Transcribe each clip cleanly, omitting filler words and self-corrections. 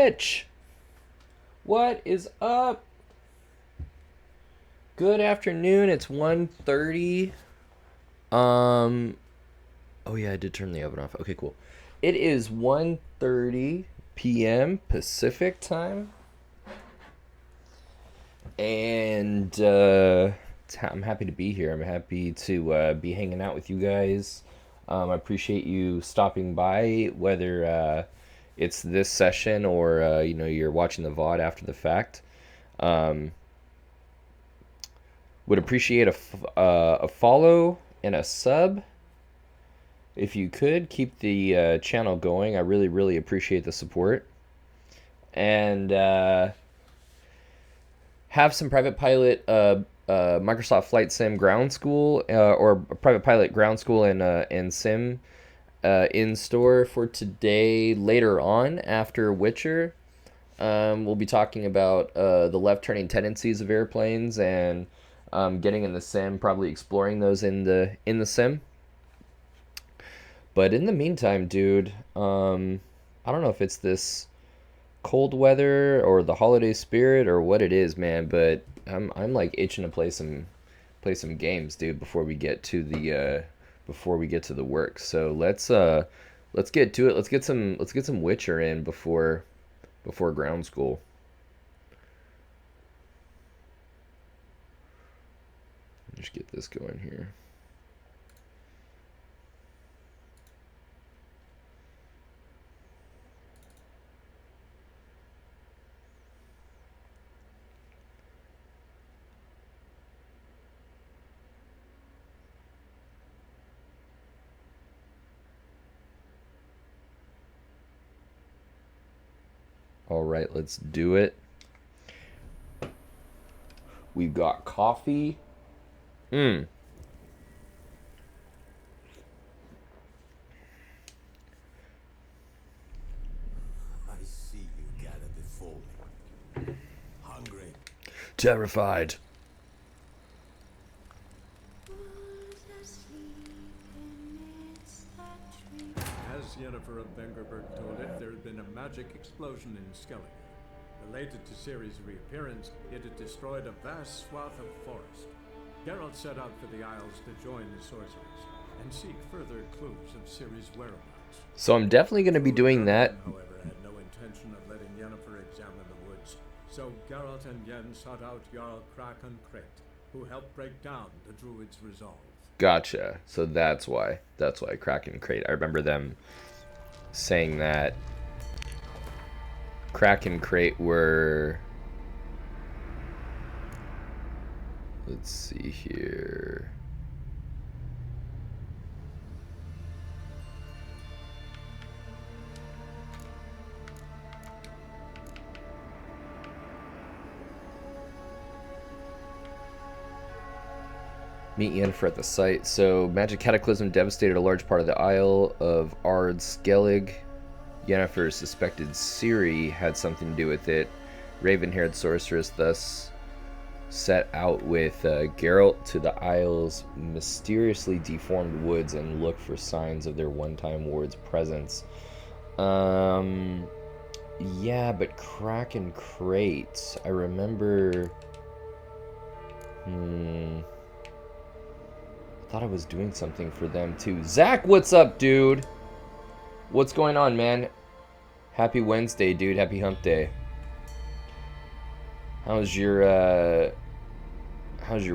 Twitch. What is up? Good afternoon. It's 1:30. Oh yeah, I did turn the oven off. Okay, cool. It is 1:30 p.m. Pacific time. And I'm happy to be here. I'm happy to be hanging out with you guys. I appreciate you stopping by, whether it's this session or you're watching the VOD after the fact. Would appreciate a follow and a sub. If you could keep the channel going, I really, really appreciate the support. And have some private pilot Microsoft Flight Sim ground school or private pilot ground school and sim in store for today. Later on, after Witcher, we'll be talking about the left turning tendencies of airplanes and getting in the sim, probably exploring those in the sim. But in the meantime, dude, I don't know if it's this cold weather or the holiday spirit or what it is, man, but I'm like itching to play some games, dude, before we get to the work. So let's get to it. Let's get some Witcher in before ground school. Just get this going here. All right, let's do it. We've got coffee. I see you gathered before me. Hungry. Terrified. As Yennefer of Vengerberg told it, there had been a magic explosion in Skellige. Related to Ciri's reappearance, it had destroyed a vast swath of forest. Geralt set out for the Isles to join the sorcerers and seek further clues of Ciri's whereabouts. So I'm definitely going to be doing that. However, had no intention of letting Yennefer examine the woods. So Geralt and Yen sought out Jarl Kraken Crate, who helped break down the Druid's resolve. Gotcha. So that's why Kraken Crate. I remember them saying that Kraken Crate were... Let's see here. Meet Yennefer at the site. So, Magic Cataclysm devastated a large part of the Isle of Ard Skellig. Yennefer suspected Ciri had something to do with it. Raven-haired sorceress thus set out with Geralt to the Isle's mysteriously deformed woods and look for signs of their one-time ward's presence. Yeah, but Kraken Crate. I remember... thought I was doing something for them too. Zach, what's up, dude? What's going on, man? Happy Wednesday, dude. Happy hump day. How's your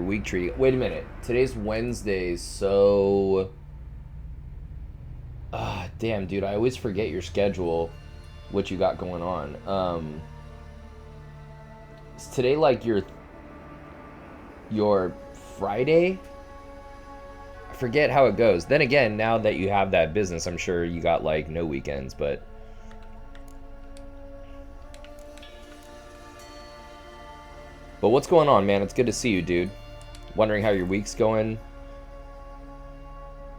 week treating? Wait a minute. Today's Wednesday, so damn, dude, I always forget your schedule, what you got going on. Is today like your Friday? I forget how it goes. Then again, now that you have that business, I'm sure you got like no weekends, but what's going on, man? It's good to see you, dude. Wondering how your week's going.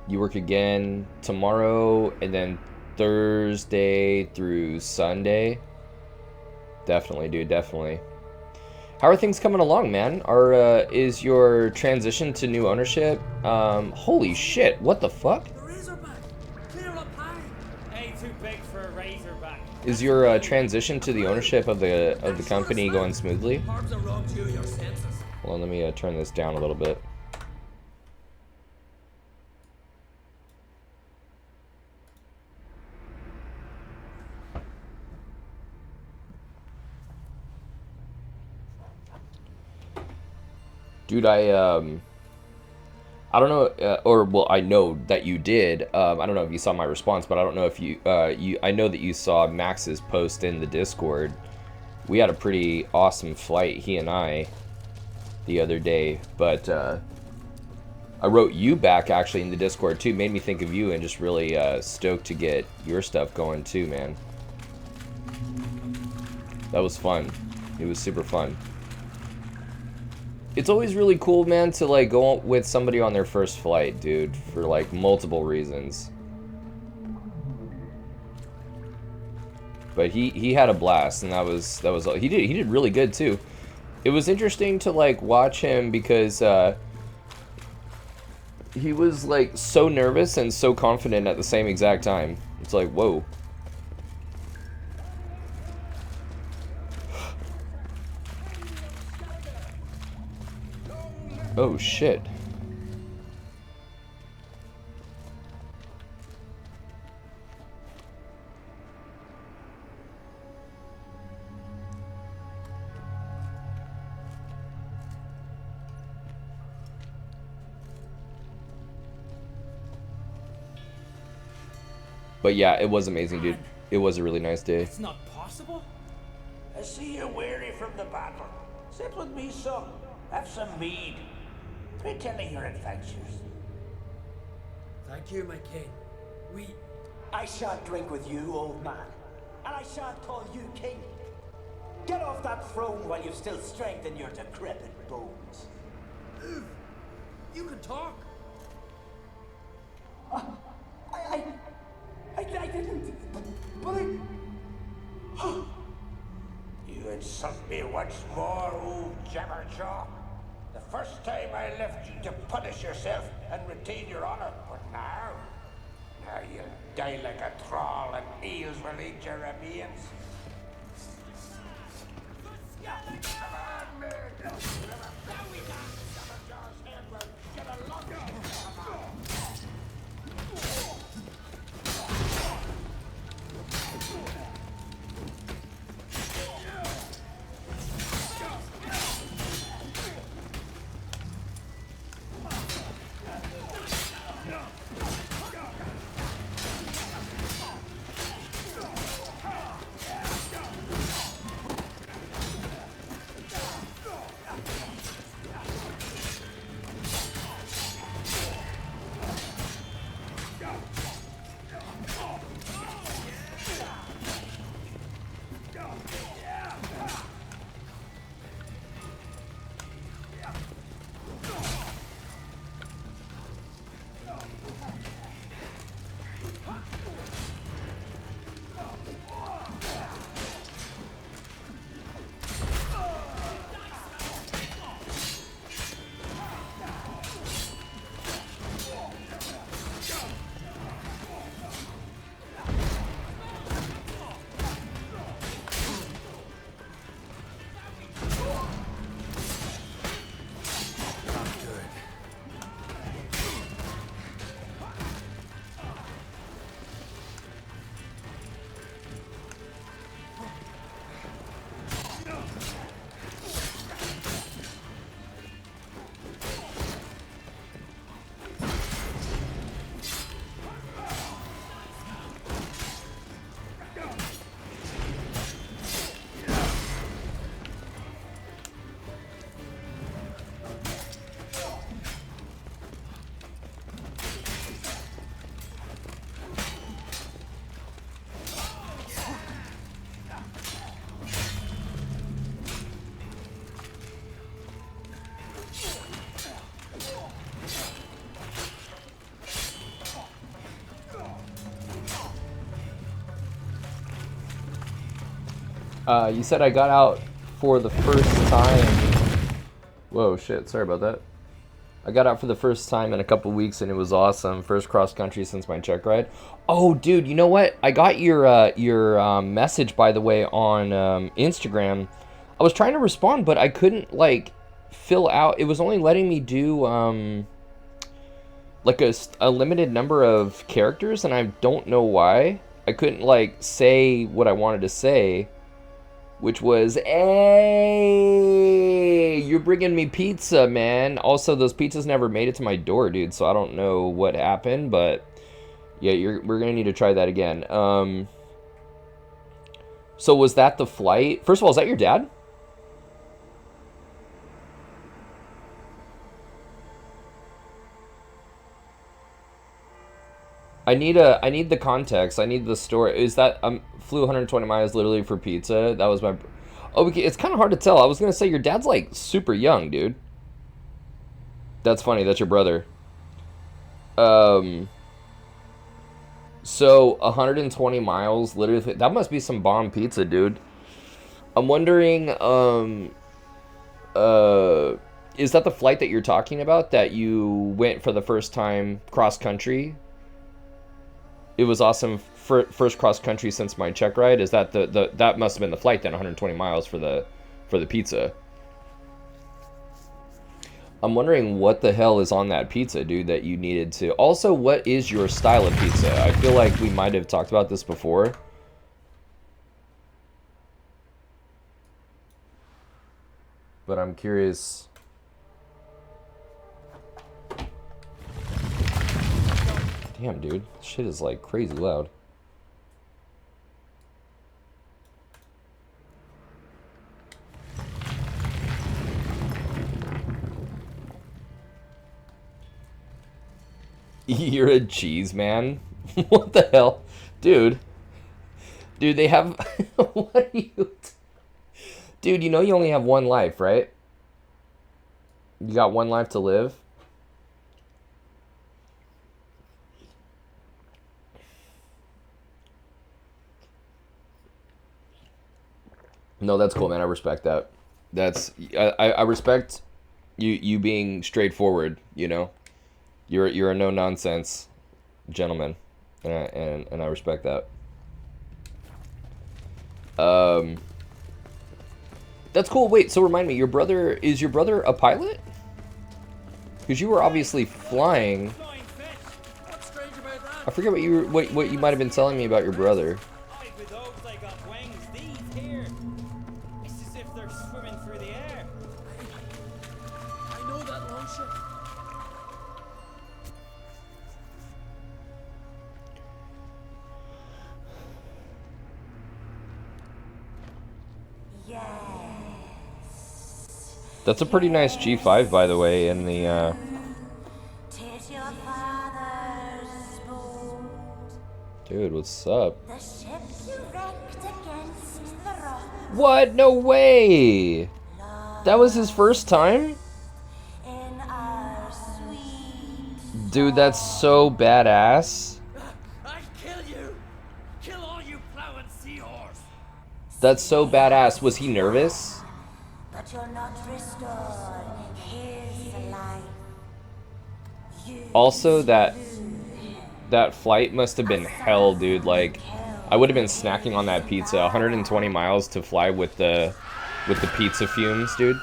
You work again tomorrow and then Thursday through Sunday. Definitely, dude, definitely. How are things coming along, man? Is your transition to new ownership? Holy shit, what the fuck? The Razorback! Clear up high! Hey, too big for a Razorback. Is your transition to the ownership of the company going smoothly? Harms are wrong to your senses. Hold on, let me turn this down a little bit. Dude, I don't know, or well, I know that you did. I don't know if you saw my response, but I don't know if I know that you saw Max's post in the Discord. We had a pretty awesome flight, he and I, the other day, but I wrote you back actually in the Discord too. Made me think of you and just really stoked to get your stuff going too, man. That was fun. It was super fun. It's always really cool, man, to like go with somebody on their first flight, dude, for like multiple reasons. But he had a blast, and that was he did really good too. It was interesting to like watch him because he was like so nervous and so confident at the same exact time. It's like, whoa. Oh shit. But yeah, it was amazing, dude. It was a really nice day. It's not possible? I see you're weary from the battle. Sit with me, son. Have some mead. Pray tell me your adventures. Thank you, my king. I shan't drink with you, old man. And I shan't call you king. Get off that throne while you've still strength in your decrepit bones. You can talk. I didn't. But You insult me once more, old Jabberjaw. The first time I left you to punish yourself and retain your honor, but now you'll die like a thrall and eels will eat your remains. Come on, man. Now we got Jabberjaw's head will get a longer. You said I got out for the first time. Whoa, shit, sorry about that. I got out for the first time in a couple weeks and it was awesome. First cross country since my check ride. Oh, dude, you know what? I got your message, by the way, on Instagram. I was trying to respond, but I couldn't, like, fill out. It was only letting me do like a limited number of characters, and I don't know why. I couldn't, like, say what I wanted to say, which was, hey, you're bringing me pizza, man. Also, those pizzas never made it to my door, dude, so I don't know what happened, but yeah, we're gonna need to try that again. So was that the flight? First of all, is that your dad? I need the context. I need the story. Is that flew 120 miles literally for pizza? That was my. Oh, okay, it's kind of hard to tell. I was gonna say your dad's like super young, dude. That's funny. That's your brother. So 120 miles, literally. That must be some bomb pizza, dude. I'm wondering. Is that the flight that you're talking about? That you went for the first time cross country? It was awesome. First cross country since my check ride. Is that that must have been the flight then? 120 miles for the pizza. I'm wondering what the hell is on that pizza, dude, that you needed to. Also, what is your style of pizza? I feel like we might have talked about this before. But I'm curious. Damn, dude. Shit is like crazy loud. You're a cheese man? What the hell? Dude. Dude, they have... What are you... Dude, you know you only have one life, right? You got one life to live. No, that's cool, man. I respect that. That's I respect you being straightforward. You know, you're a no nonsense gentleman, and I respect that. That's cool. Wait, so remind me, is your brother a pilot? Because you were obviously flying. I forget what you might have been telling me about your brother. That's a pretty nice G5, by the way, in the, Dude, what's up? What? No way! That was his first time? Dude, that's so badass. I'd kill you! Kill all you plowing seahorse! That's so badass. Was he nervous? But you're not restored. Here's life. Also, that flight must have been hell, dude. Like, I would have been snacking on that pizza. 120 miles to fly with the pizza fumes, dude.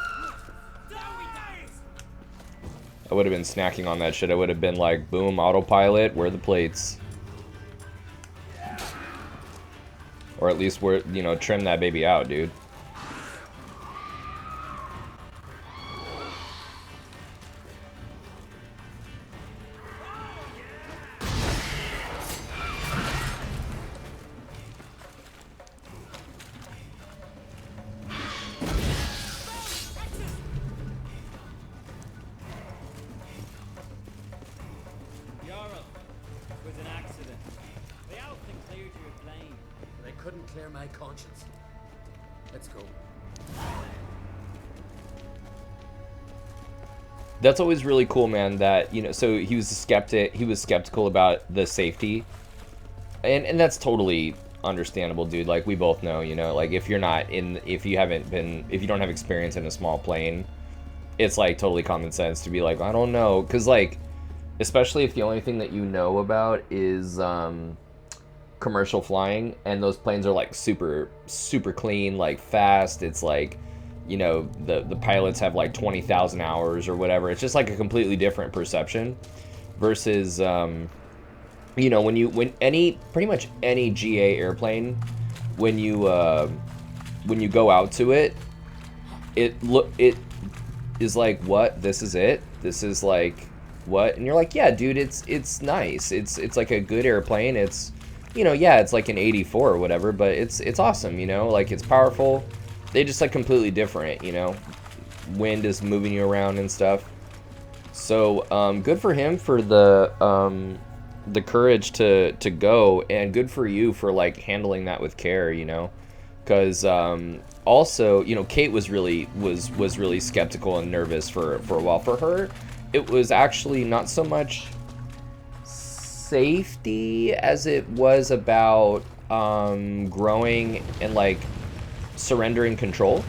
I would have been snacking on that shit. I would have been like, boom, autopilot, where are the plates? Or at least, you know, trim that baby out, dude. Clear my conscience. Let's go. That's always really cool, man, that, you know, so he was skeptical about the safety. And that's totally understandable, dude. Like, we both know, you know, like, if you don't have experience in a small plane, it's like totally common sense to be like, I don't know, because like, especially if the only thing that you know about is commercial flying, and those planes are like super clean, like fast. It's like, you know, the pilots have like 20,000 hours or whatever. It's just like a completely different perception versus you know, when pretty much any GA airplane, when you go out to it, it is like, what? This is it? This is like what? And you're like, yeah, dude, it's nice. It's like a good airplane. It's, you know, yeah, it's like an 84 or whatever, but it's awesome, you know, like it's powerful. They just like completely different, you know. Wind is moving you around and stuff. So good for him for the courage to go, and good for you for like handling that with care, you know, because also, you know, Kate was really skeptical and nervous for a while. For her, it was actually not so much safety as it was about growing and like surrendering control.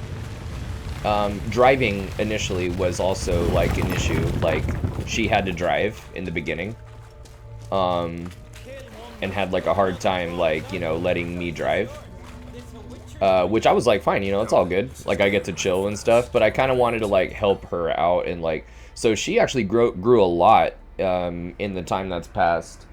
Driving initially was also like an issue. Like she had to drive in the beginning, and had like a hard time, like, you know, letting me drive. Which I was like, fine, you know, it's all good. Like I get to chill and stuff, but I kind of wanted to like help her out, and like, so she actually grew a lot in the time that's passed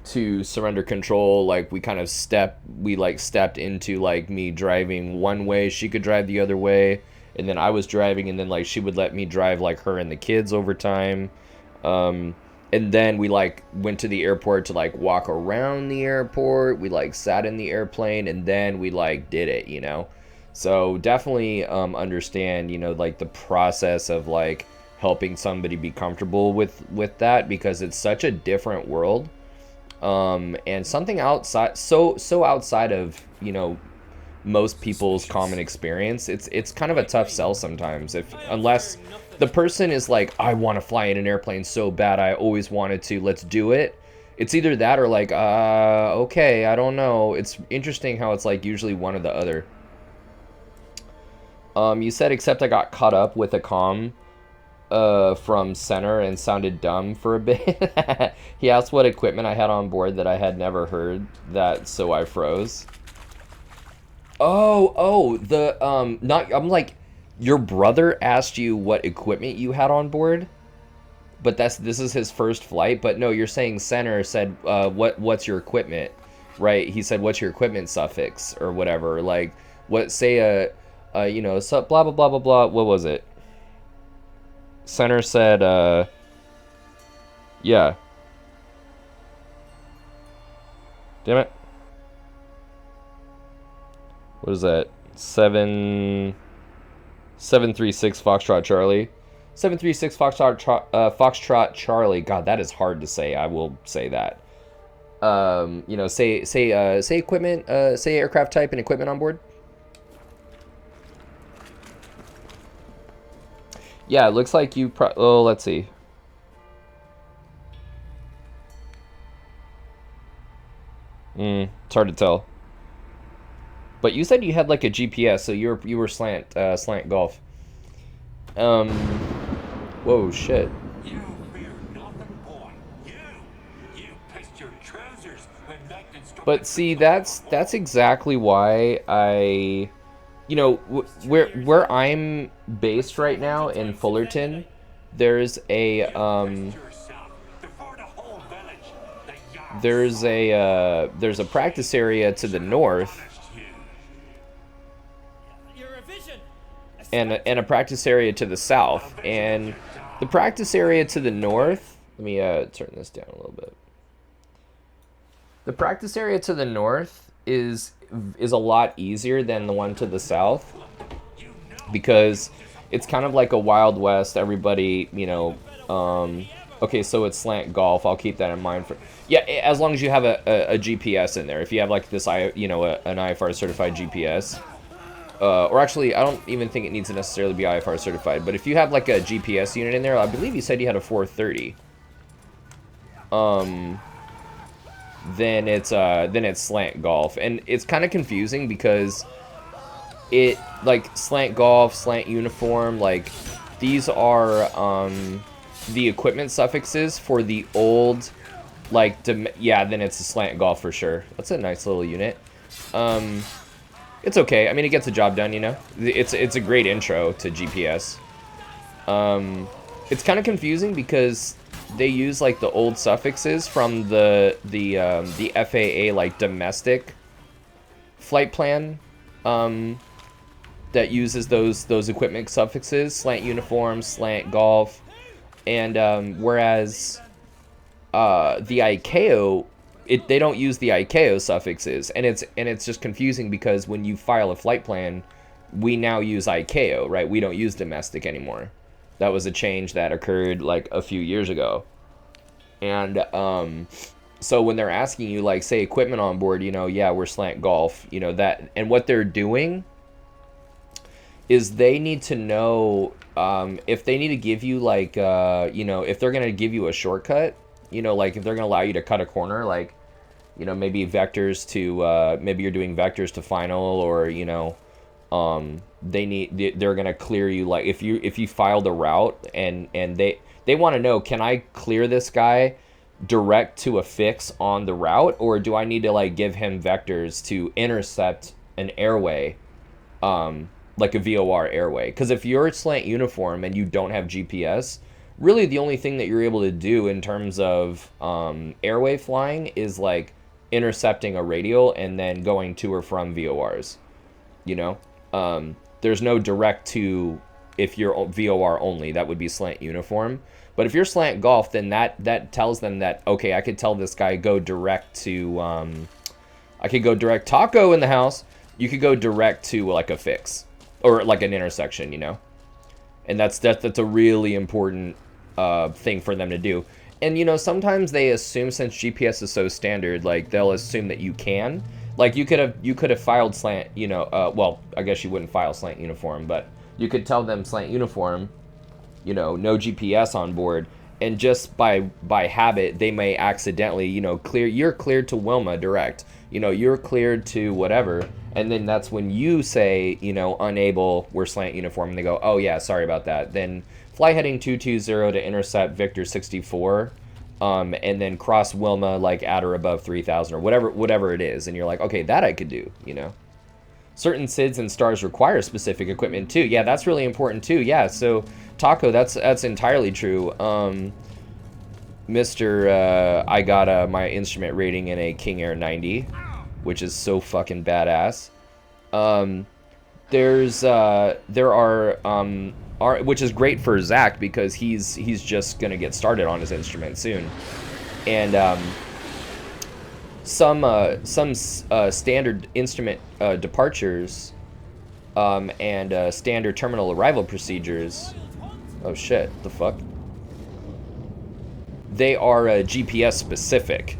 to surrender control. Like we stepped into like me driving one way, she could drive the other way, and then I was driving, and then like she would let me drive like her and the kids over time. And then we like went to the airport to like walk around the airport. We like sat in the airplane, and then we like did it, you know. So definitely understand, you know, like the process of like helping somebody be comfortable with that, because it's such a different world. And something outside, so outside of, you know, most people's common experience. It's kind of a tough sell sometimes, unless the person is like, I want to fly in an airplane so bad, I always wanted to, let's do it. It's either that or like, okay, I don't know. It's interesting how it's like usually one or the other. You said, except I got caught up with a comm from center and sounded dumb for a bit. He asked what equipment I had on board that I had never heard that, so I froze. I'm like, your brother asked you what equipment you had on board, but this is his first flight. But no, you're saying center said, what's your equipment, right? He said, what's your equipment suffix or whatever, like, what, say you know, so blah blah blah blah blah, what was it? Center said, yeah. Damn it. What is that? 736 Foxtrot Charlie. 736 Foxtrot Charlie. God, that is hard to say. I will say that. You know, say equipment, say aircraft type and equipment on board. Yeah, it looks like you oh, let's see. It's hard to tell. But you said you had like a GPS, so you were slant golf. Whoa, shit. You fear nothing, boy. You pissed your trousers when Nathan struck. But see, that's exactly why I, you know, where I'm based right now in Fullerton, there's a there's a practice area to the north. And a practice area to the south, and the practice area to the north, let me turn this down a little bit. The practice area to the north is a lot easier than the one to the south, because it's kind of like a Wild West. Everybody, you know, okay, so it's slant golf. I'll keep that in mind for, yeah, as long as you have a GPS in there. If you have like this, you know, an IFR certified GPS. Or actually, I don't even think it needs to necessarily be IFR certified, but if you have like a GPS unit in there, I believe you said you had a 430. Then it's slant golf, and it's kind of confusing because it, like, slant golf, slant uniform, like these are the equipment suffixes for the old, like, yeah, then it's a slant golf for sure. That's a nice little unit. It's okay. I mean, it gets the job done, you know? It's a great intro to GPS. It's kind of confusing because they use, like, the old suffixes from the FAA, like, domestic flight plan, that uses those equipment suffixes, slant uniform, slant golf, and whereas the ICAO, they don't use the ICAO suffixes, and it's just confusing because when you file a flight plan, we now use ICAO, right? We don't use domestic anymore. That was a change that occurred like a few years ago, and so when they're asking you, like, say equipment on board, you know, yeah, we're slant golf, you know, that, and what they're doing is they need to know if they need to give you, like, you know, if they're going to give you a shortcut, you know, like if they're going to allow you to cut a corner, like, you know, maybe vectors to, maybe you're doing vectors to final, or, you know, they're going to clear you, like, if you file the route and they want to know, can I clear this guy direct to a fix on the route, or do I need to, like, give him vectors to intercept an airway, like a VOR airway? Because if you're slant uniform and you don't have GPS, really the only thing that you're able to do in terms of airway flying is, like, intercepting a radial and then going to or from VORs, you know? There's no direct to, if you're VOR only, that would be slant uniform. But if you're slant golf, then that tells them that, okay, I could tell this guy go direct to, I could go direct, Taco in the house, you could go direct to, like, a fix, or like an intersection, you know? And that's a really important thing for them to do. And, you know, sometimes they assume, since GPS is so standard, like, they'll assume that you can. Like, you could have filed slant, you know, well, I guess you wouldn't file slant uniform, but you could tell them slant uniform, you know, no GPS on board, and just by habit, they may accidentally, you know, you're cleared to Wilma direct, you know, you're cleared to whatever, and then that's when you say, you know, unable, we're slant uniform, and they go, oh yeah, sorry about that. Then fly heading 220 to intercept Victor 64, and then cross Wilma, like, at or above 3,000, or whatever it is, and you're like, okay, that I could do, you know. Certain SIDS and stars require specific equipment too. Yeah, that's really important too. Yeah, so Taco, that's entirely true. Mr. I got my instrument rating in a King Air 90, which is so fucking badass. There are which is great for Zach because he's just gonna get started on his instrument soon, and some standard instrument departures and standard terminal arrival procedures. Oh shit! The fuck? They are GPS specific,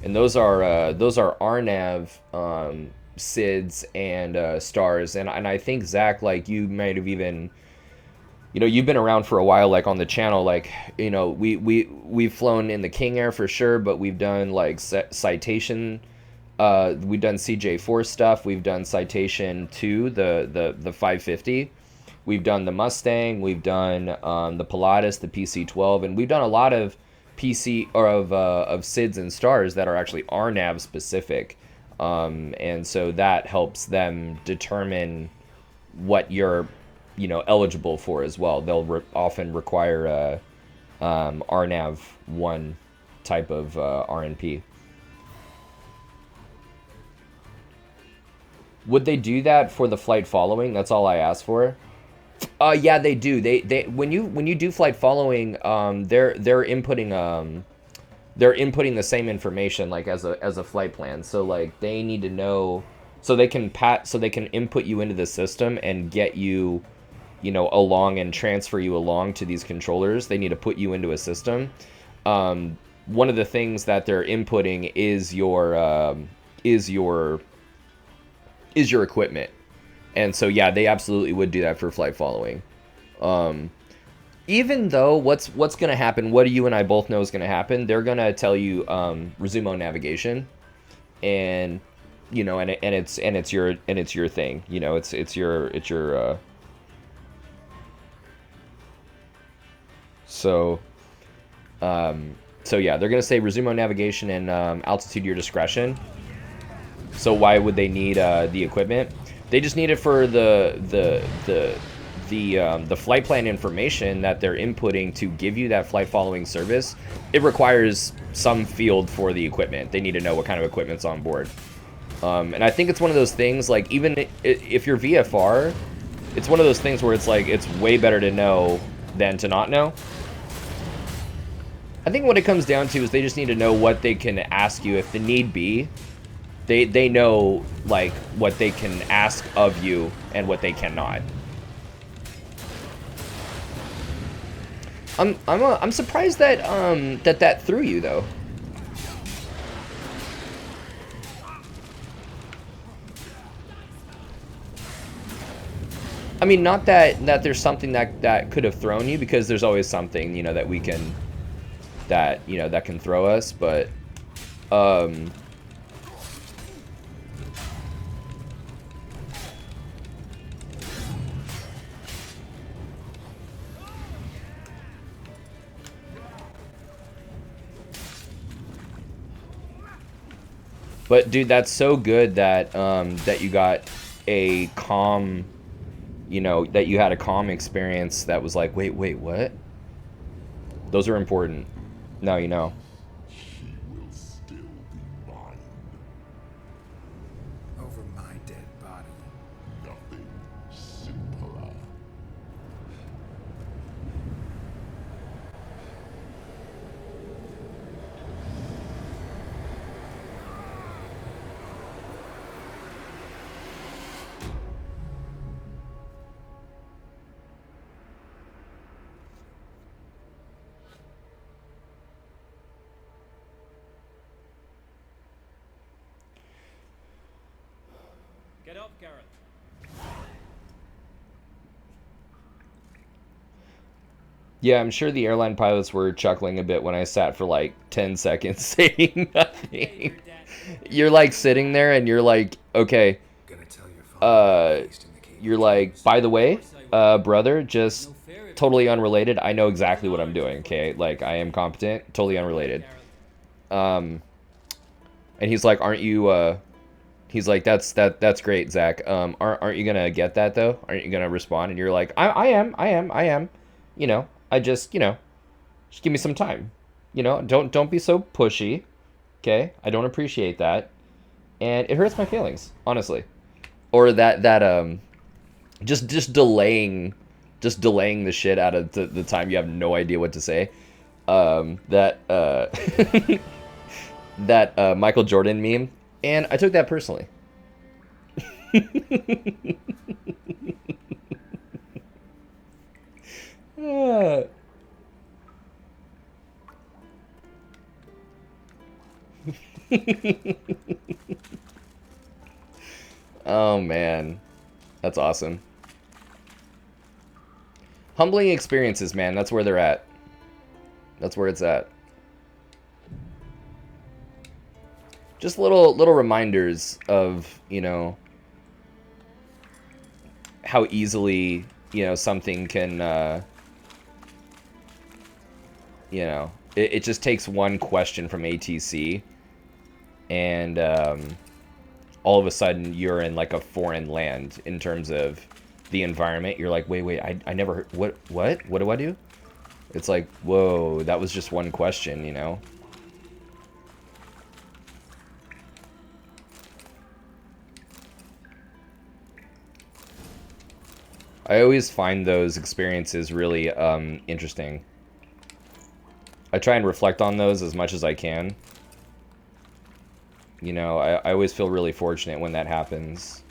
and those are RNAV SIDS and stars, and I think Zach, like, you might have even, you know, you've been around for a while, like, on the channel, like, you know, we've flown in the King Air for sure, but we've done, like, Citation, we've done CJ4 stuff, we've done Citation 2, the 550, we've done the Mustang, we've done the Pilatus, the PC-12, and we've done a lot of PC, or of SIDS and stars that are actually RNAV specific, and so that helps them determine what you're, you know, eligible for as well. They'll often require RNAV 1 type of RNP. Would they do that for the flight following? That's all I asked for. Yeah, they do. They when you do flight following, they're inputting the same information, like, as a flight plan. So, like, they need to know, so they can input you into the system and get you, you know, along and transfer you along to these controllers. They need to put you into a system. One of the things that they're inputting is your equipment. And so, yeah, they absolutely would do that for flight following. Even though what's going to happen, what you and I both know is going to happen, they're going to tell you resume on navigation, and, you know, and it's your thing, you know, it's your So, so yeah, they're gonna say resume on navigation and altitude your discretion. So why would they need the equipment? They just need it for the flight plan information that they're inputting to give you that flight following service. It requires some field for the equipment. They need to know what kind of equipment's on board. And I think it's one of those things, like, even if you're VFR, it's one of those things where it's like, it's way better to know than to not know. I think what it comes down to is they just need to know what they can ask you if the need be. They know, like, what they can ask of you and what they cannot. I'm surprised that that threw you, though. I mean, not that there's something that could have thrown you, because there's always something, you know, that we can, that, you know, that can throw us, but but dude, that's so good that that you got a calm, you know, that you had a calm experience that was like, wait, what? Those are important. Now you know. She will still be mine. Over my dead body. Nothing simpler. Get up, Garrett. Yeah, I'm sure the airline pilots were chuckling a bit when I sat for like 10 seconds saying nothing. You're like sitting there and you're like, okay, Gonna tell your father placed in the cage. you're like, by the way, brother, just totally unrelated. I know exactly what I'm doing, okay? Like, I am competent, totally unrelated. And he's like, aren't you, he's like, that's great, Zach. Aren't you gonna get that, though? Aren't you gonna respond? And you're like, I am. You know, I just, you know, just give me some time. You know, don't be so pushy, okay? I don't appreciate that. And it hurts my feelings, honestly. Or just delaying the shit out of the time you have no idea what to say. That that Michael Jordan meme, and I took that personally. Oh man, that's awesome. Humbling experiences, man. That's where they're at. That's where it's at. Just little reminders of, you know, how easily, you know, something can, you know, it just takes one question from ATC, and all of a sudden you're in like a foreign land in terms of the environment. You're like, wait, I never heard, what do I do? It's like, whoa, that was just one question, you know? I always find those experiences really interesting. I try and reflect on those as much as I can. You know, I always feel really fortunate when that happens.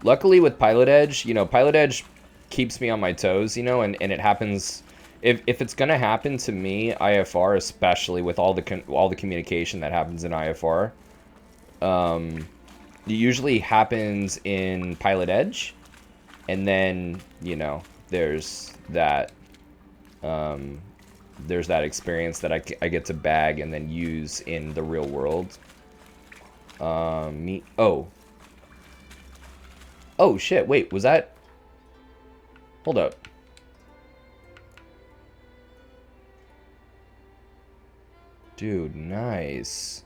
Luckily with Pilot Edge, you know, Pilot Edge keeps me on my toes, you know, and it happens... If it's gonna happen to me, IFR, especially with all the communication that happens in IFR, it usually happens in Pilot Edge, and then, you know, there's that experience that I get to bag and then use in the real world. Oh shit, wait, was that... Hold up. Dude, nice.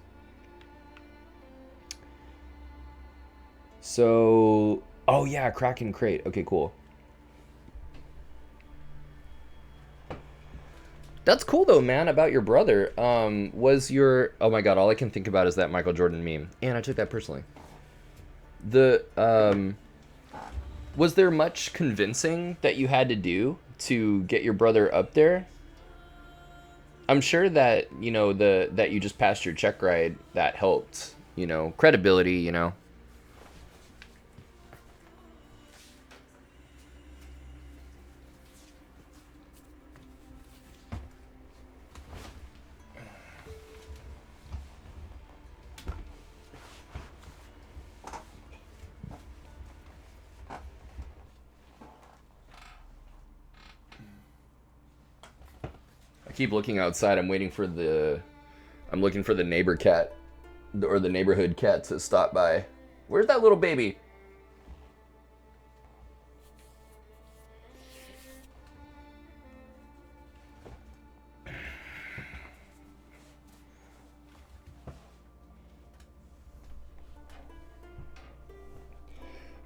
So, oh yeah, Kraken Crate. Okay, cool. That's cool though, man, about your brother. Was your, oh my god, all I can think about is that Michael Jordan meme. And I took that personally. Was there much convincing that you had to do to get your brother up there? I'm sure that, you know, that you just passed your check ride, that helped, you know, credibility, you know. I keep looking outside. I'm looking for the neighbor cat or the neighborhood cat to stop by. Where's that little baby?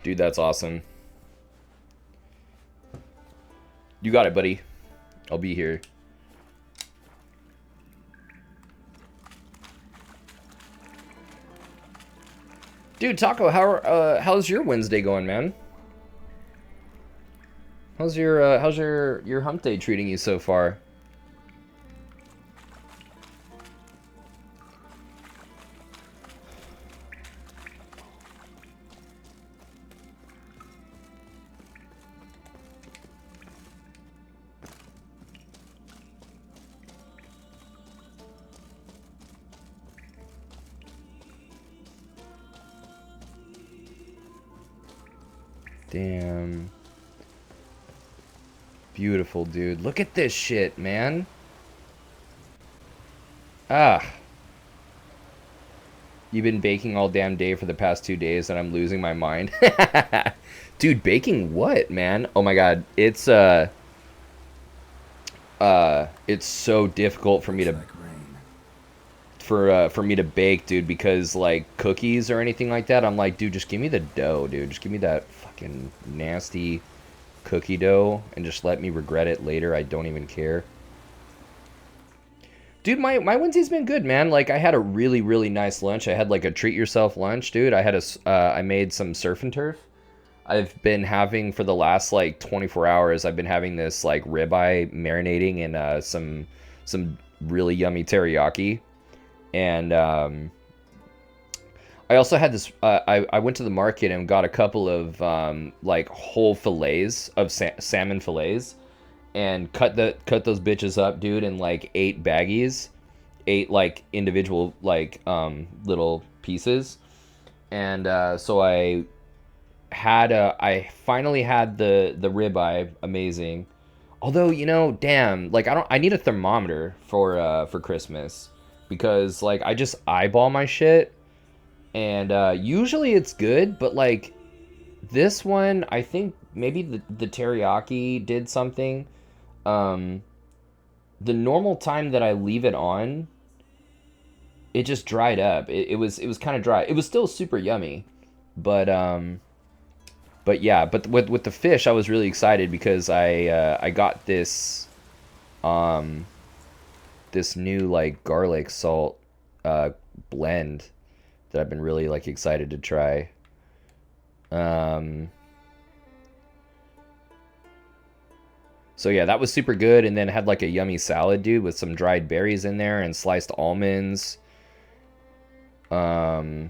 Dude, that's awesome. You got it, buddy. I'll be here. Dude, Taco, how's your Wednesday going, man? How's your hump day treating you so far? Damn. Beautiful, dude. Look at this shit, man. Ah. You've been baking all damn day for the past 2 days and I'm losing my mind. Dude, baking what, man? Oh my god. It's so difficult for me to for me to bake, dude, because like cookies or anything like that, I'm like, dude, just give me the dough, dude. Just give me that fucking nasty cookie dough and just let me regret it later. I don't even care. Dude, my Wednesday's been good, man. Like, I had a really, really nice lunch. I had like a treat yourself lunch, dude. I made some surf and turf. I've been having for the last like 24 hours, I've been having this like ribeye marinating in some really yummy teriyaki. And I also had this. I went to the market and got a couple of like whole fillets of salmon fillets, and cut those bitches up, dude, in like 8 baggies, 8 like individual like little pieces. And so I finally had the ribeye, amazing. Although, you know, damn, like I need a thermometer for Christmas. Because, like, I just eyeball my shit. And usually it's good. But, like, this one, I think maybe the teriyaki did something. The normal time that I leave it on, it just dried up. It was kind of dry. It was still super yummy. But yeah. But with the fish, I was really excited because I got this... this new like garlic salt blend that I've been really like excited to try. So yeah, that was super good, and then had like a yummy salad, dude, with some dried berries in there and sliced almonds. So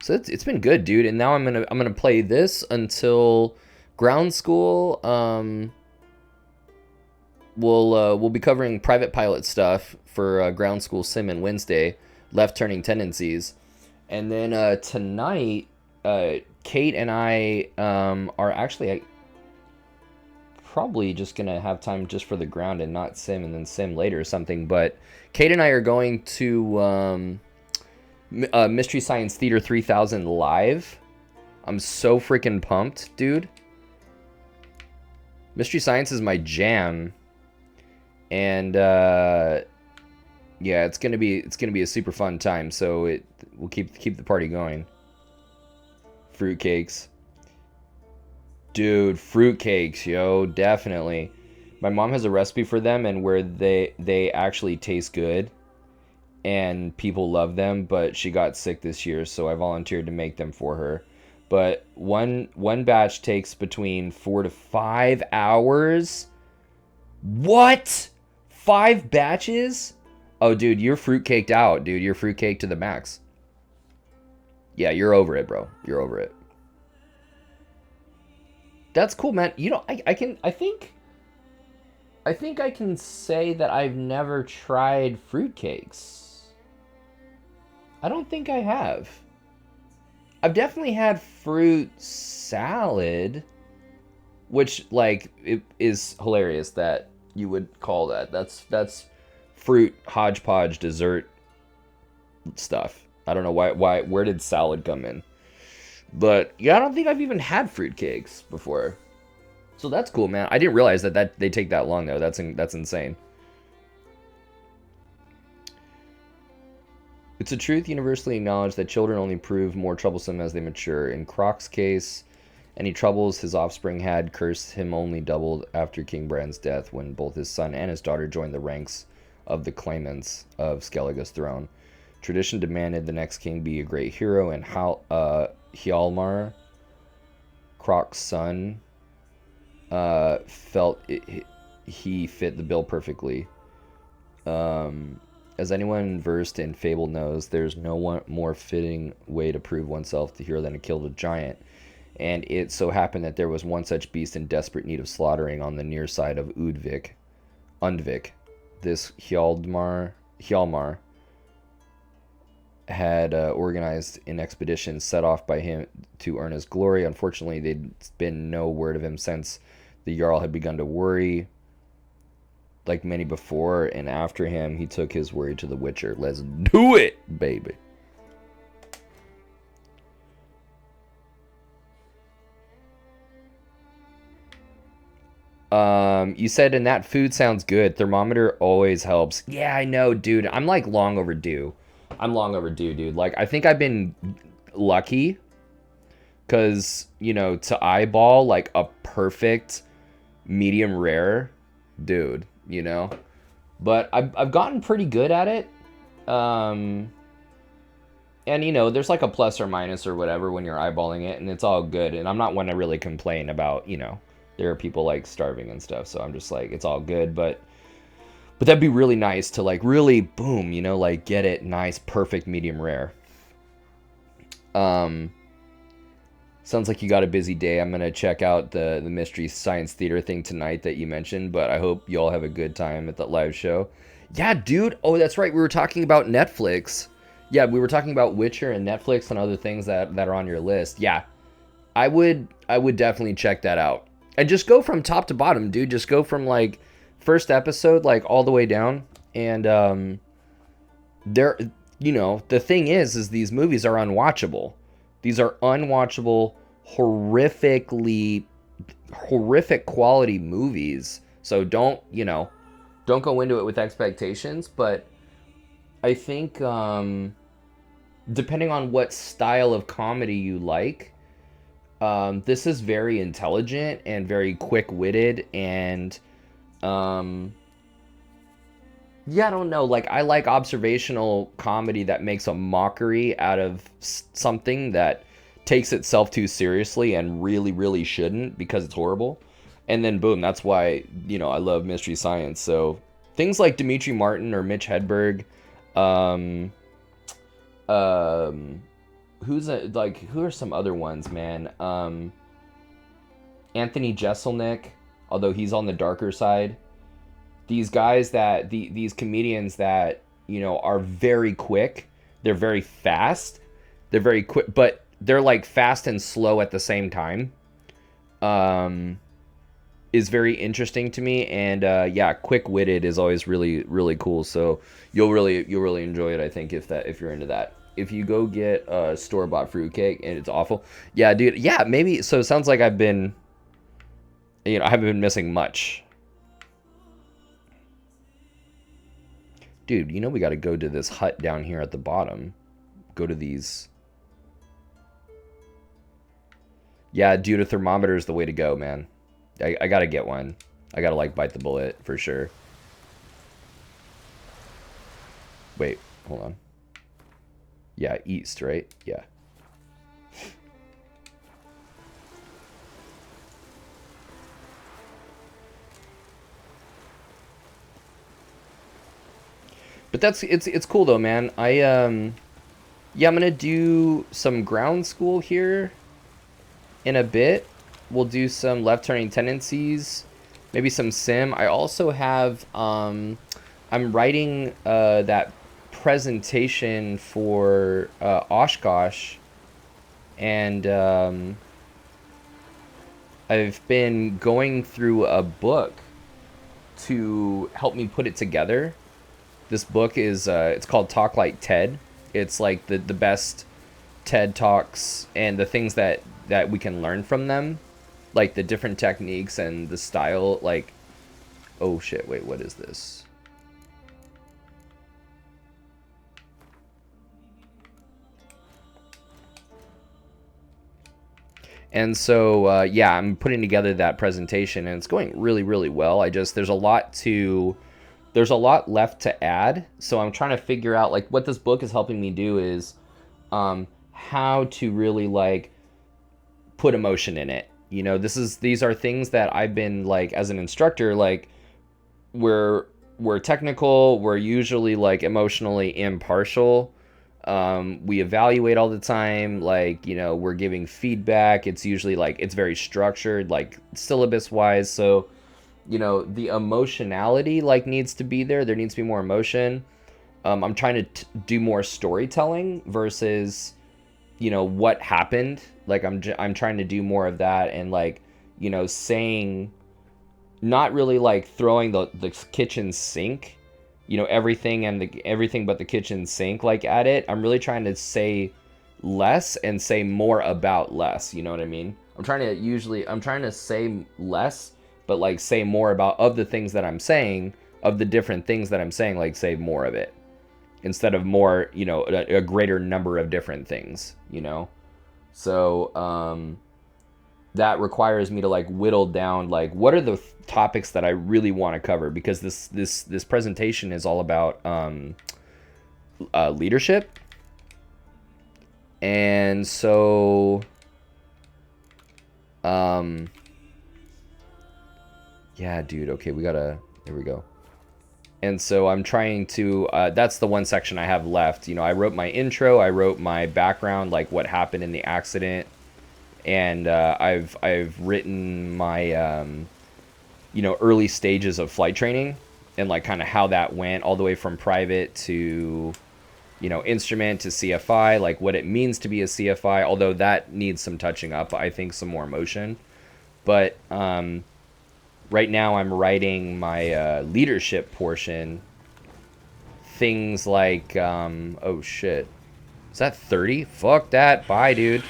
it's been good, dude, and now I'm gonna play this until ground school. We'll be covering private pilot stuff for ground school sim and Wednesday, left turning tendencies, and then tonight, Kate and I are actually probably just gonna have time just for the ground and not sim, and then sim later or something. But Kate and I are going to Mystery Science Theater 3000 live. I'm so freaking pumped, dude. Mystery Science is my jam. And Yeah, it's gonna be a super fun time. So we'll keep the party going. Fruitcakes, dude, fruitcakes, yo, definitely. My mom has a recipe for them, and where they actually taste good, and people love them. But she got sick this year, so I volunteered to make them for her. But one batch takes between 4 to 5 hours. What? 5 batches? Oh, dude, you're fruitcaked out, dude. You're fruitcaked to the max. Yeah, you're over it, bro. You're over it. That's cool, man. You know, I think I can say that I've never tried fruitcakes. I don't think I have. I've definitely had fruit salad, which, like, it is hilarious that you would call that. That's fruit hodgepodge dessert stuff. I don't know where did salad come in? But yeah, I don't think I've even had fruitcakes before. So that's cool, man. I didn't realize that they take that long though. That's insane. It's a truth universally acknowledged that children only prove more troublesome as they mature. In Croc's case, any troubles his offspring had cursed him only doubled after King Bran's death, when both his son and his daughter joined the ranks of the claimants of Skellige's throne. Tradition demanded the next king be a great hero, and Hjalmar, Croc's son, felt he fit the bill perfectly. As anyone versed in fable knows, there's no one more fitting way to prove oneself the hero than to kill the giant. And it so happened that there was one such beast in desperate need of slaughtering on the near side of Undvik. This Hjalmar had organized an expedition set off by him to earn his glory. Unfortunately, there'd been no word of him since the Jarl had begun to worry. Like many before and after him, he took his worry to the Witcher. Let's do it, baby. You said, and that food sounds good. Thermometer always helps. Yeah, I know, dude. I'm like long overdue. Dude. Like, I think I've been lucky because, you know, to eyeball like a perfect medium rare, dude, you know. But I've gotten pretty good at it. And, you know, there's like a plus or minus or whatever when you're eyeballing it, and it's all good. And I'm not one to really complain about, you know, there are people like starving and stuff. So I'm just like, it's all good. But that'd be really nice to like really boom, you know, like get it nice, perfect medium rare. Sounds like you got a busy day. I'm gonna check out the Mystery Science Theater thing tonight that you mentioned, but I hope you all have a good time at that live show. Yeah, dude. Oh, that's right. We were talking about Netflix. Yeah, we were talking about Witcher and Netflix and other things that are on your list. Yeah, I would definitely check that out. And just go from top to bottom, dude. Just go from like first episode like all the way down. And there, you know, the thing is these movies are unwatchable. These are unwatchable, horrific quality movies. So don't go into it with expectations. But I think depending on what style of comedy you like, this is very intelligent and very quick-witted. And yeah, I don't know. Like, I like observational comedy that makes a mockery out of something that takes itself too seriously and really, really shouldn't because it's horrible. And then, boom, that's why, you know, I love Mystery Science. So things like Dimitri Martin or Mitch Hedberg, who are some other ones, man? Anthony Jeselnik, although he's on the darker side. These guys these comedians that, you know, are very quick. They're very fast. They're very quick, but they're like fast and slow at the same time. Is very interesting to me. And yeah, quick-witted is always really, really cool. So you'll really enjoy it, I think, if you're into that. If you go get a store-bought fruitcake and it's awful, yeah, dude, yeah, maybe. So it sounds like I haven't been missing much. Dude, you know we got to go to this hut down here at the bottom. Go to these. Yeah, dude, a thermometer is the way to go, man. I got to get one. I got to, like, bite the bullet for sure. Wait, hold on. Yeah, east, right? Yeah. But that's it's cool though, man. Yeah, I'm gonna do some ground school here in a bit. We'll do some left turning tendencies, maybe some sim. I also have I'm writing that presentation for Oshkosh, and I've been going through a book to help me put it together. This book is it's called Talk Like TED. It's like the best TED Talks and the things that we can learn from them, like the different techniques and the style. Like, oh shit, wait, what is this? And so yeah, I'm putting together that presentation, and it's going really, really well. There's a lot left to add, so I'm trying to figure out, like, what this book is helping me do is how to really, like, put emotion in it. You know, these are things that I've been, like, as an instructor, like, we're technical, we're usually, like, emotionally impartial. We evaluate all the time, like, you know, we're giving feedback. It's usually, like, it's very structured, like, syllabus wise, so you know, the emotionality, like, needs to be there. There needs to be more emotion. I'm trying to do more storytelling versus, you know, what happened. Like, I'm trying to do more of that, and, like, you know, saying, not really, like, throwing the kitchen sink, you know, everything but the kitchen sink, like, at it. I'm really trying to say less and say more about less. You know what I mean? I'm trying to say less, but, like, say more about of the things that I'm saying, of the different things that I'm saying, like, say more of it instead of more, you know, a greater number of different things, you know? So that requires me to, like, whittle down, like, what are the topics that I really want to cover, because this presentation is all about leadership. And so yeah, dude. Okay, there we go. And so I'm trying to, that's the one section I have left. You know, I wrote my intro, I wrote my background, like what happened in the accident. And I've written my, you know, early stages of flight training and, like, kind of how that went all the way from private to, you know, instrument to CFI, like what it means to be a CFI, although that needs some touching up, I think, some more emotion. But, right now I'm writing my leadership portion. Things like, oh shit. Is that 30? Fuck that. Bye, dude.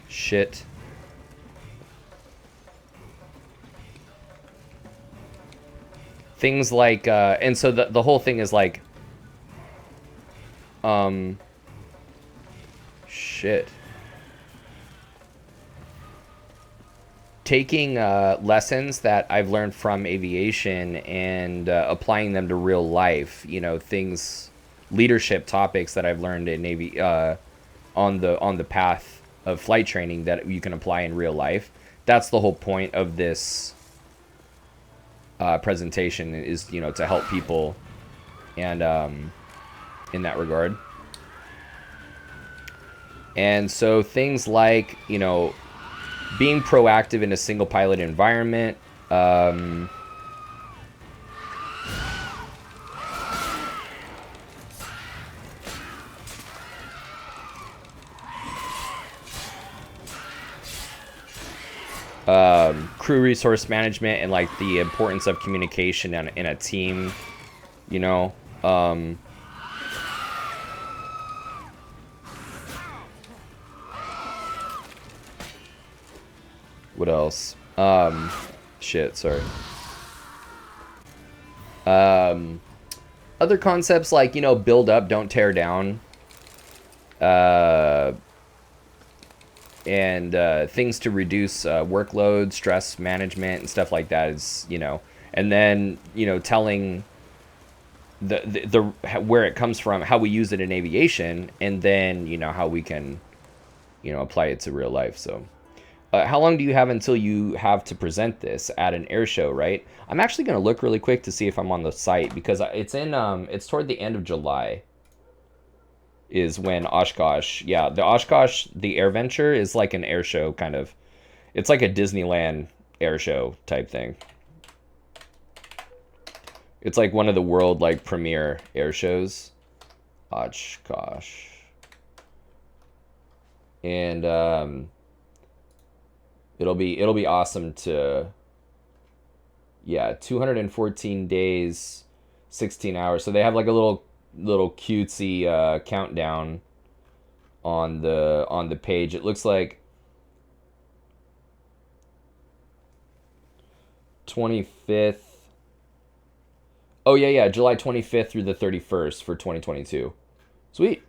Shit. Things like, and so the whole thing is like, shit. Taking lessons that I've learned from aviation and applying them to real life, you know, things, leadership topics that I've learned in Navy on the path of flight training that you can apply in real life. That's the whole point of this presentation, is, you know, to help people, and in that regard. And so things like, you know, being proactive in a single pilot environment, crew resource management, and, like, the importance of communication in a team, you know. What else? Shit, sorry. Other concepts like, build up, don't tear down. Uh, and things to reduce workload, stress management, and stuff like that is, and then, telling the where it comes from, how we use it in aviation, and then, how we can, apply it to real life. So how long do you have until you have to present this at an air show, right? I'm actually going to look really quick to see if I'm on the site, because it's toward the end of July is when Oshkosh, yeah, the Oshkosh, the Air Venture is like an air show kind of. It's like a Disneyland air show type thing. It's like one of the world like premier air shows. Oshkosh. And it'll be awesome to, yeah, 214 days, 16 hours. So they have like a little cutesy countdown on the page. It looks like 25th. Oh yeah, July 25th through the 31st for 2022. Sweet.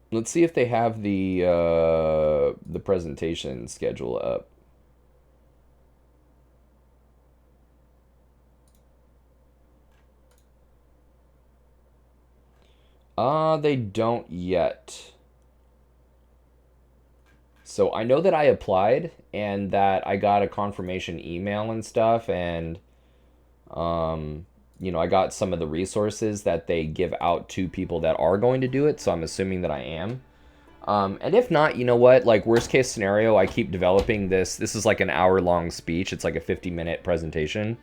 Let's see if they have the presentation schedule up. They don't yet. So I know that I applied and that I got a confirmation email and stuff, and I got some of the resources that they give out to people that are going to do it, so I'm assuming that I am. And if not, you know what? Like, worst case scenario, I keep developing this. This is like an hour-long speech. It's like a 50-minute presentation.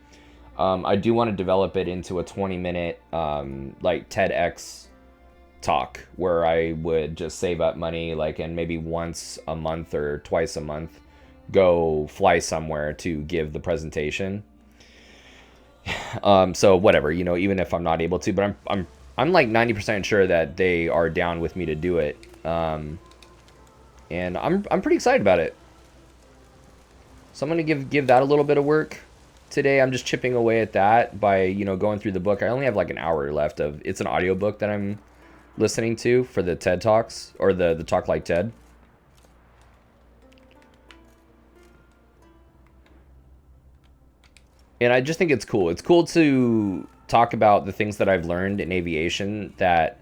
I do want to develop it into a 20-minute, like, TEDx talk where I would just save up money, like, and maybe once a month or twice a month go fly somewhere to give the presentation. So whatever, even if I'm not able to, but I'm like 90% sure that they are down with me to do it. And I'm pretty excited about it. So I'm gonna give that a little bit of work today. I'm just chipping away at that by, going through the book. I only have like an hour left of, it's an audiobook that I'm listening to for the TED Talks, or the Talk Like TED. And I just think it's cool. It's cool to talk about the things that I've learned in aviation that,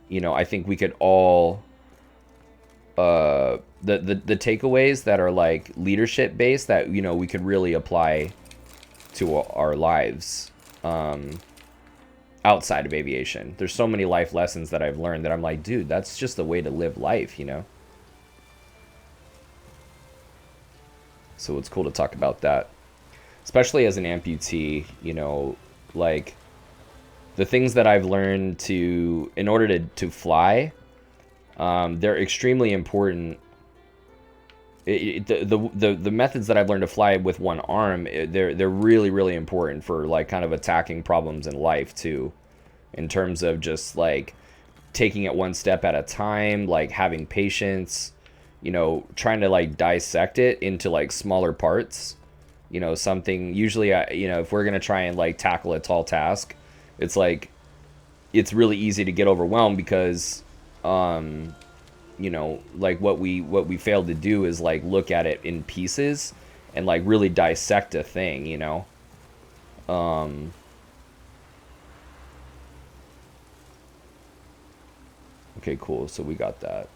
I think we could all, the takeaways that are like leadership based that, we could really apply to our lives, outside of aviation. There's so many life lessons that I've learned that I'm like, dude, that's just the way to live life, So it's cool to talk about that. Especially as an amputee, like the things that I've learned in order to fly, they're extremely important. The methods that I've learned to fly with one arm, they're really, really important for like kind of attacking problems in life too, in terms of just like taking it one step at a time, like having patience, trying to like dissect it into like smaller parts. Something usually, if we're going to try and like tackle a tall task, it's like, it's really easy to get overwhelmed because, like what we fail to do is like look at it in pieces and like really dissect a thing, Okay, cool. So we got that.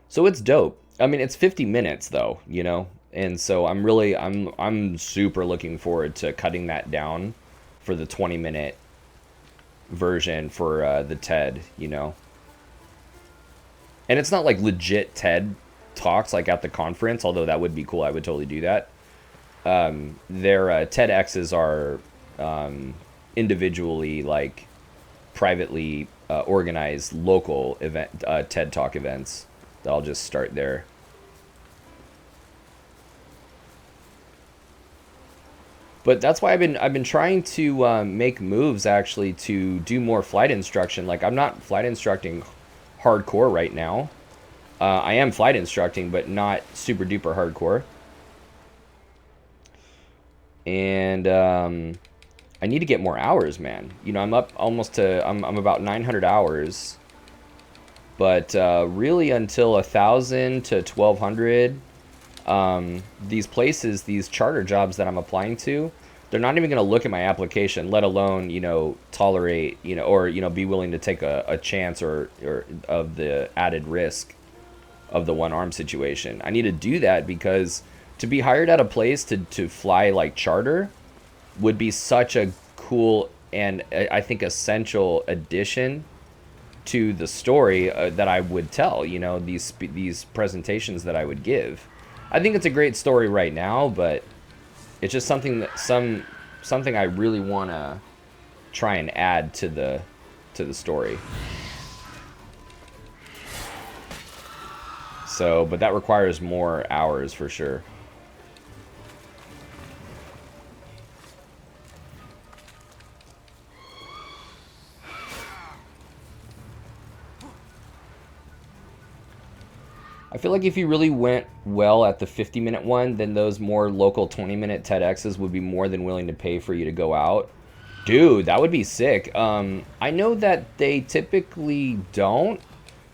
So it's dope. I mean, it's 50 minutes though, and so I'm super looking forward to cutting that down for the 20-minute version for the TED, And it's not like legit TED talks like at the conference, although that would be cool. I would totally do that. Their TEDx's are individually, like privately organized local event TED Talk events. I'll just start there. But that's why I've been trying to make moves actually to do more flight instruction. Like, I'm not flight instructing hardcore right now. I am flight instructing, but not super duper hardcore. And I need to get more hours, man. You know, I'm up almost to, I'm about 900 hours. But really until 1,000 to 1,200, these places, these charter jobs that I'm applying to, they're not even going to look at my application, let alone, you know, tolerate, you know, or, you know, be willing to take a chance or of the added risk of the one-arm situation. I need to do that because to be hired at a place to fly like charter would be such a cool and I think essential addition to the story that I would tell, you know, these presentations that I would give. I think it's a great story right now, but it's just something that something I really want to try and add to the story. So, but that requires more hours for sure. I feel like if you really went well at the 50-minute one, then those more local 20-minute TEDx's would be more than willing to pay for you to go out. Dude, that would be sick. I know that they typically don't,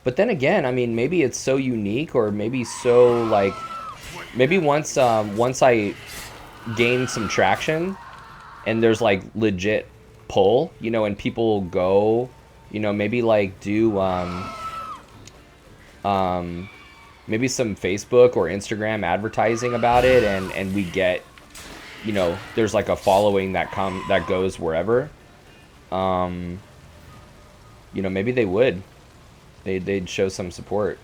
but then again, I mean, maybe it's so unique, or maybe so like, maybe once I gain some traction, and there's like legit pull, you know, and people go, you know, maybe like do maybe some Facebook or Instagram advertising about it, and we get, you know, there's like a following that goes wherever. You know, maybe they would. They'd show some support.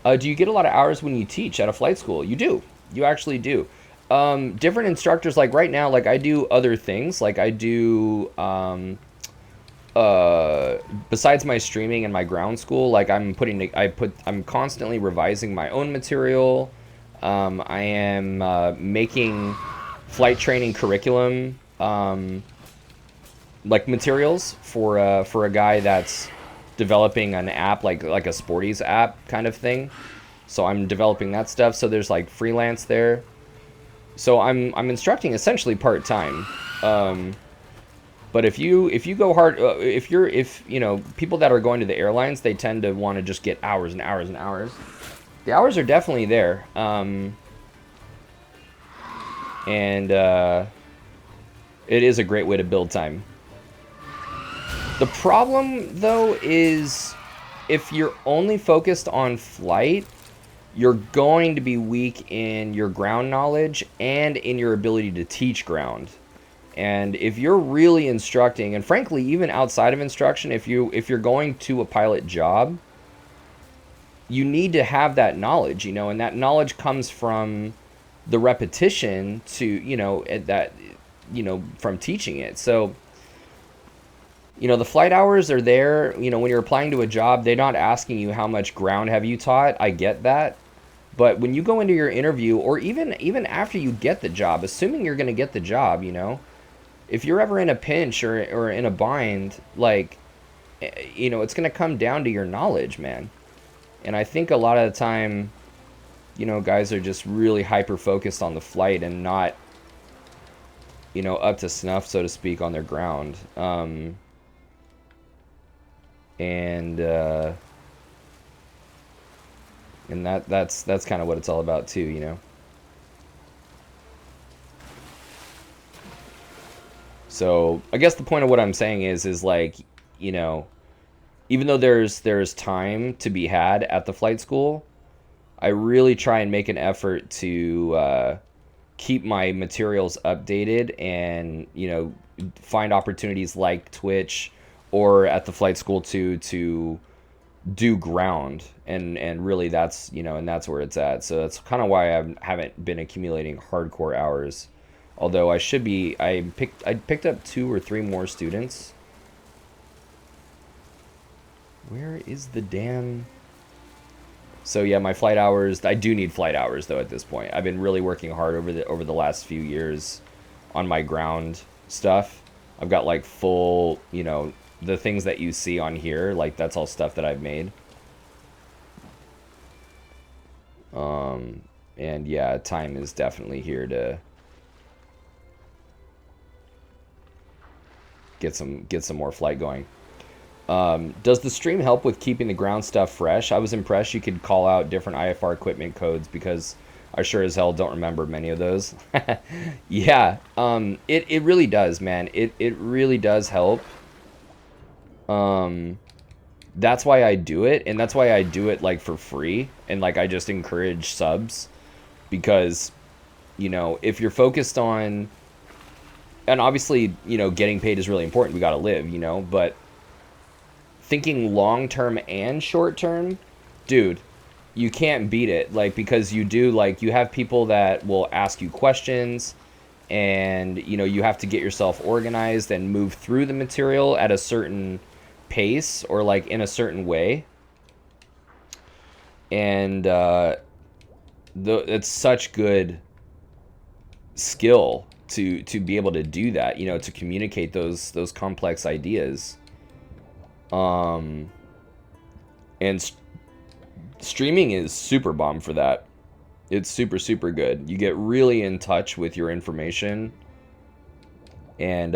Do you get a lot of hours when you teach at a flight school? You do. You actually do. Different instructors, like right now, like I do other things. Like I do besides my streaming and my ground school, like I'm constantly revising my own material. I am making flight training curriculum like materials for a guy that's developing an app, like a Sporties app kind of thing. So I'm developing that stuff. So there's like freelance there. So I'm instructing essentially part-time. But if you go hard, if you know, people that are going to the airlines, they tend to want to just get hours and hours and hours. The hours are definitely there. And it is a great way to build time. The problem, though, is if you're only focused on flight, you're going to be weak in your ground knowledge and in your ability to teach ground. And if you're really instructing, and frankly, even outside of instruction, if you're going to a pilot job, you need to have that knowledge, you know, and that knowledge comes from the repetition to, you know, that, you know, from teaching it. So, you know, the flight hours are there. You know, when you're applying to a job, they're not asking you how much ground have you taught. I get that. But when you go into your interview, or even after you get the job, assuming you're going to get the job, you know, if you're ever in a pinch or in a bind, like, you know, it's going to come down to your knowledge, man. And I think a lot of the time, you know, guys are just really hyper-focused on the flight and not, you know, up to snuff, so to speak, on their ground. And that's kind of what it's all about too, you know. So I guess the point of what I'm saying is like, you know, even though there's time to be had at the flight school, I really try and make an effort to keep my materials updated and, you know, find opportunities like Twitch or at the flight school to do ground, and really that's, you know, and that's where it's at. So that's kind of why I haven't been accumulating hardcore hours, although I should be. I picked up 2 or 3 more students. Where is the damn... So yeah, my flight hours, I do need flight hours though at this point. I've been really working hard over the last few years on my ground stuff. I've got like full, you know, the things that you see on here, like that's all stuff that I've made. And yeah, time is definitely here to get some more flight going. Does the stream help with keeping the ground stuff fresh? I was impressed you could call out different IFR equipment codes because I sure as hell don't remember many of those. Yeah, it really does, man. It really does help. That's why I do it, and that's why I do it like for free, and like I just encourage subs because, you know, if you're focused on, and obviously, you know, getting paid is really important. We got to live, you know, but thinking long term and short term, dude, you can't beat it. Like, because you do, like, you have people that will ask you questions, and you know, you have to get yourself organized and move through the material at a certain pace or like in a certain way. And it's such good skill to be able to do that, you know, to communicate those complex ideas. And streaming is super bomb for that. It's super, super good. You get really in touch with your information, and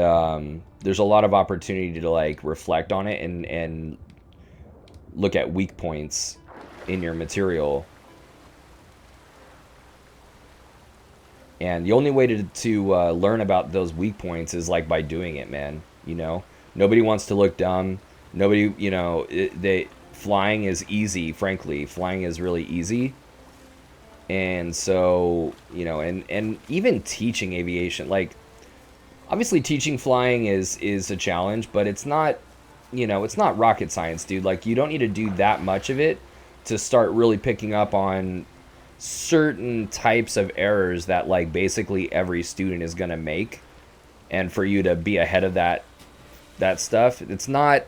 there's a lot of opportunity to like reflect on it and look at weak points in your material. And the only way to learn about those weak points is like by doing it, man. You know, nobody wants to look dumb. Nobody, you know, flying is easy. Frankly, flying is really easy. And so, you know, and even teaching aviation, like, obviously teaching flying is a challenge, but it's not, you know, it's not rocket science, dude. Like, you don't need to do that much of it to start really picking up on certain types of errors that like basically every student is going to make, and for you to be ahead of that stuff, it's not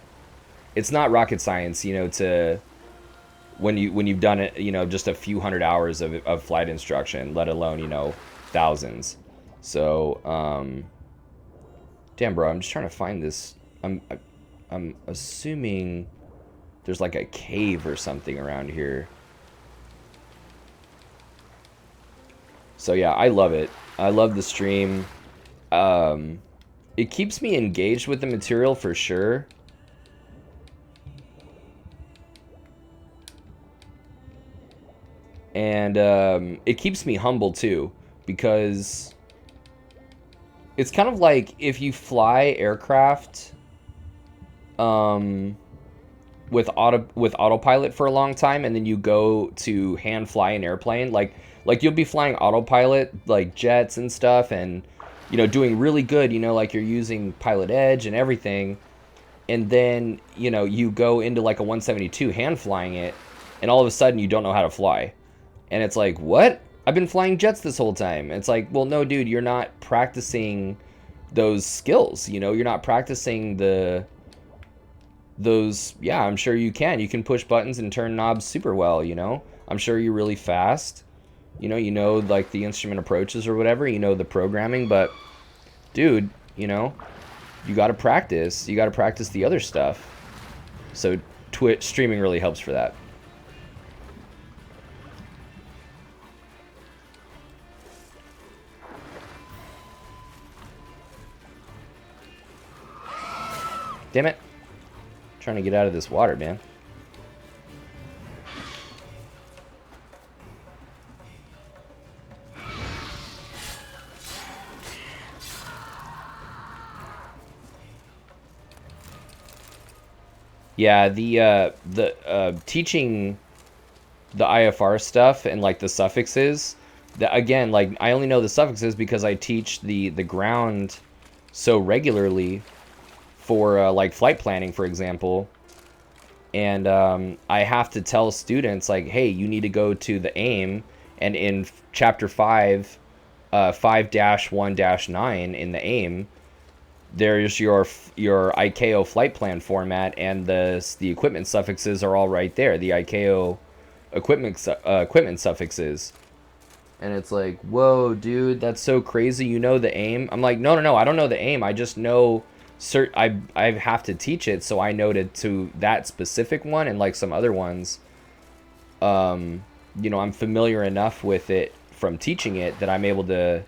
rocket science, you know, to when you've done it, you know, just a few hundred hours of flight instruction, let alone, you know, thousands. So damn, bro, I'm just trying to find this. I'm assuming there's like a cave or something around here. So yeah, I love it. I love the stream. It keeps me engaged with the material for sure. And it keeps me humble too, because it's kind of like if you fly aircraft with autopilot for a long time, and then you go to hand fly an airplane, like you'll be flying autopilot, like jets and stuff, and, you know, doing really good, you know, like you're using pilot edge and everything, and then, you know, you go into like a 172 hand flying it, and all of a sudden you don't know how to fly. And it's like, what? I've been flying jets this whole time. It's like, well, no, dude, you're not practicing those skills, you know, you're not practicing those. Yeah, I'm sure you can push buttons and turn knobs super well, you know. I'm sure you're really fast, you know, like the instrument approaches or whatever, you know, the programming, but dude, you know, you got to practice the other stuff. So Twitch streaming really helps for that. Damn it. I'm trying to get out of this water, man. Yeah, the teaching the IFR stuff and like the suffixes, again, like I only know the suffixes because I teach the ground so regularly for like flight planning, for example. And I have to tell students like, hey, you need to go to the AIM, and in chapter 5, 5-1-9 in the AIM, there's your ICAO flight plan format, and the equipment suffixes are all right there. The ICAO equipment suffixes. And it's like, whoa, dude, that's so crazy. You know the AIM? I'm like, no, I don't know the AIM. I just know I have to teach it, so I know to that specific one and like some other ones. But you know, I'm familiar enough with it from teaching it that I'm able to,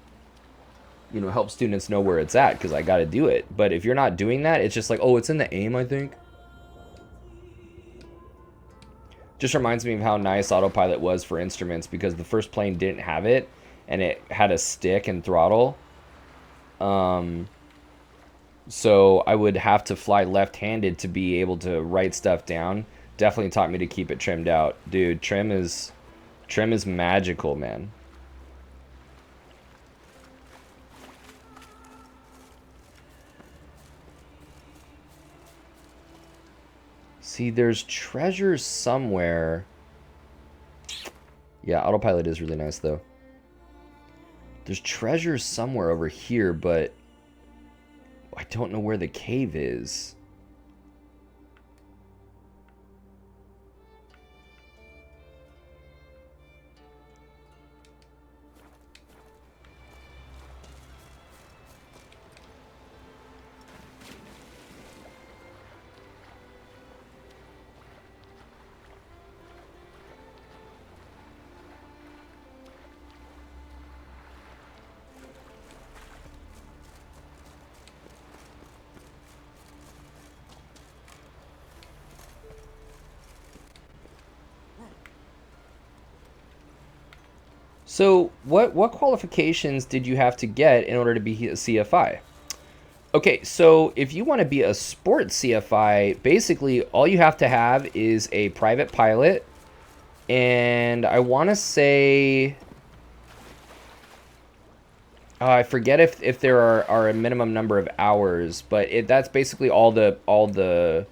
you know, help students know where it's at because I got to do it. But if you're not doing that, it's just like, oh, it's in the aim, I think. Just reminds me of how nice autopilot was for instruments because the first plane didn't have it and it had a stick and throttle. So I would have to fly left-handed to be able to write stuff down. Definitely taught me to keep it trimmed out. Dude, trim is magical, man. See, there's treasures somewhere. Yeah, autopilot is really nice, though. There's treasures somewhere over here, but I don't know where the cave is. So, what qualifications did you have to get in order to be a CFI? Okay, so if you want to be a sports CFI, basically all you have to have is a private pilot, and I want to say, I forget if there are a minimum number of hours, but that's basically all the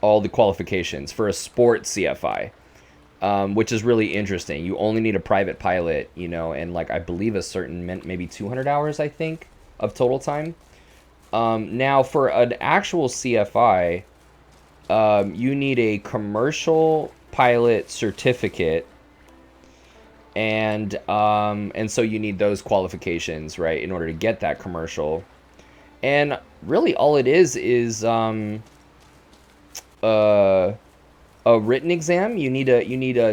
qualifications for a sports CFI. Which is really interesting. You only need a private pilot, you know, and like I believe a certain maybe 200 hours, I think, of total time. Now for an actual CFI, you need a commercial pilot certificate, and so you need those qualifications, right, in order to get that commercial. And really, all it is a written exam. You need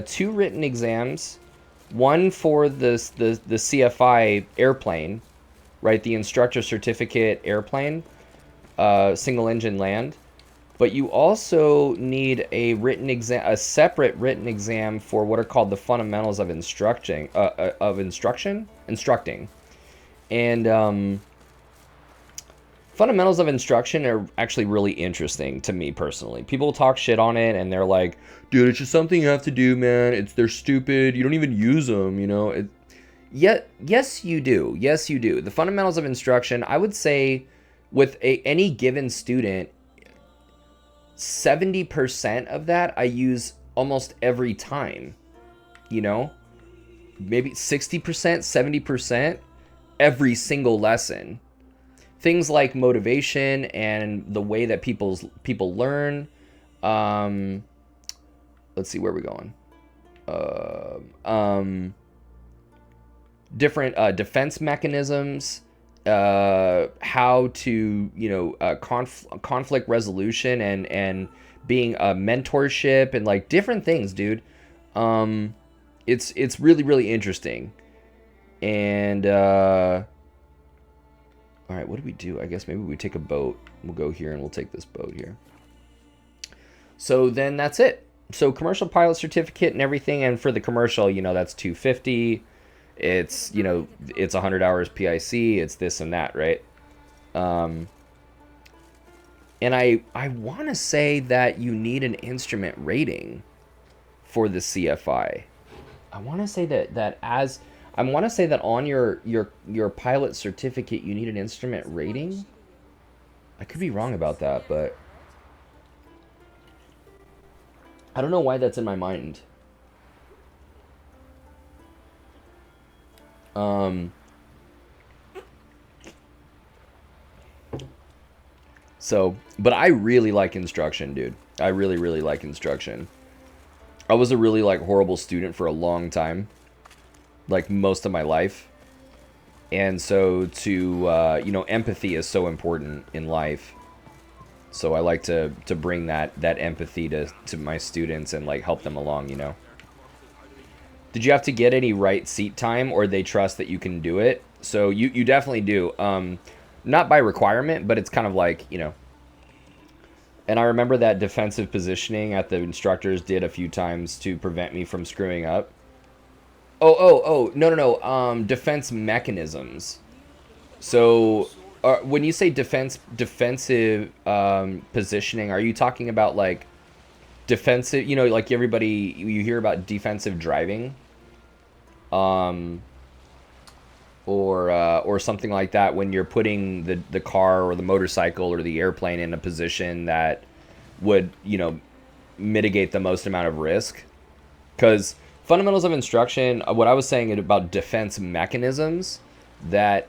2 written exams, one for the CFI airplane, right? The instructor certificate airplane, single engine land. But you also need a written exam, a separate written exam for what are called the fundamentals of instructing, and fundamentals of instruction are actually really interesting to me personally. People talk shit on it and they're like, dude, it's just something you have to do, man. They're stupid. You don't even use them, you know? Yes, you do. Yes, you do. The fundamentals of instruction, I would say with any given student, 70% of that I use almost every time, you know? Maybe 60%, 70% every single lesson. Things like motivation and the way that people learn. Let's see, where are we going? Different defense mechanisms, how to, you know, conflict resolution and being a mentorship and like different things, dude. It's really, really interesting. And all right, what do we do? I guess maybe we take a boat. We'll go here and we'll take this boat here. So then that's it. So commercial pilot certificate and everything. And for the commercial, you know, that's $250. It's, you know, it's 100 hours PIC. It's this and that, right? And I want to say that you need an instrument rating for the CFI. I want to say that on your pilot certificate you need an instrument rating. I could be wrong about that, but I don't know why that's in my mind. So, but I really like instruction, dude. I really, really like instruction. I was a really like horrible student for a long time, like most of my life. And so to, you know, empathy is so important in life. So I like to bring that empathy to my students and like help them along, you know. Did you have to get any right seat time, or they trust that you can do it? So you definitely do. Not by requirement, but it's kind of like, you know. And I remember that defensive positioning at the instructors did a few times to prevent me from screwing up. Oh, no. Defense mechanisms. So when you say defensive positioning, are you talking about like defensive, you know, like everybody, you hear about defensive driving? Or something like that, when you're putting the car or the motorcycle or the airplane in a position that would, you know, mitigate the most amount of risk. Because fundamentals of instruction, what I was saying about defense mechanisms, that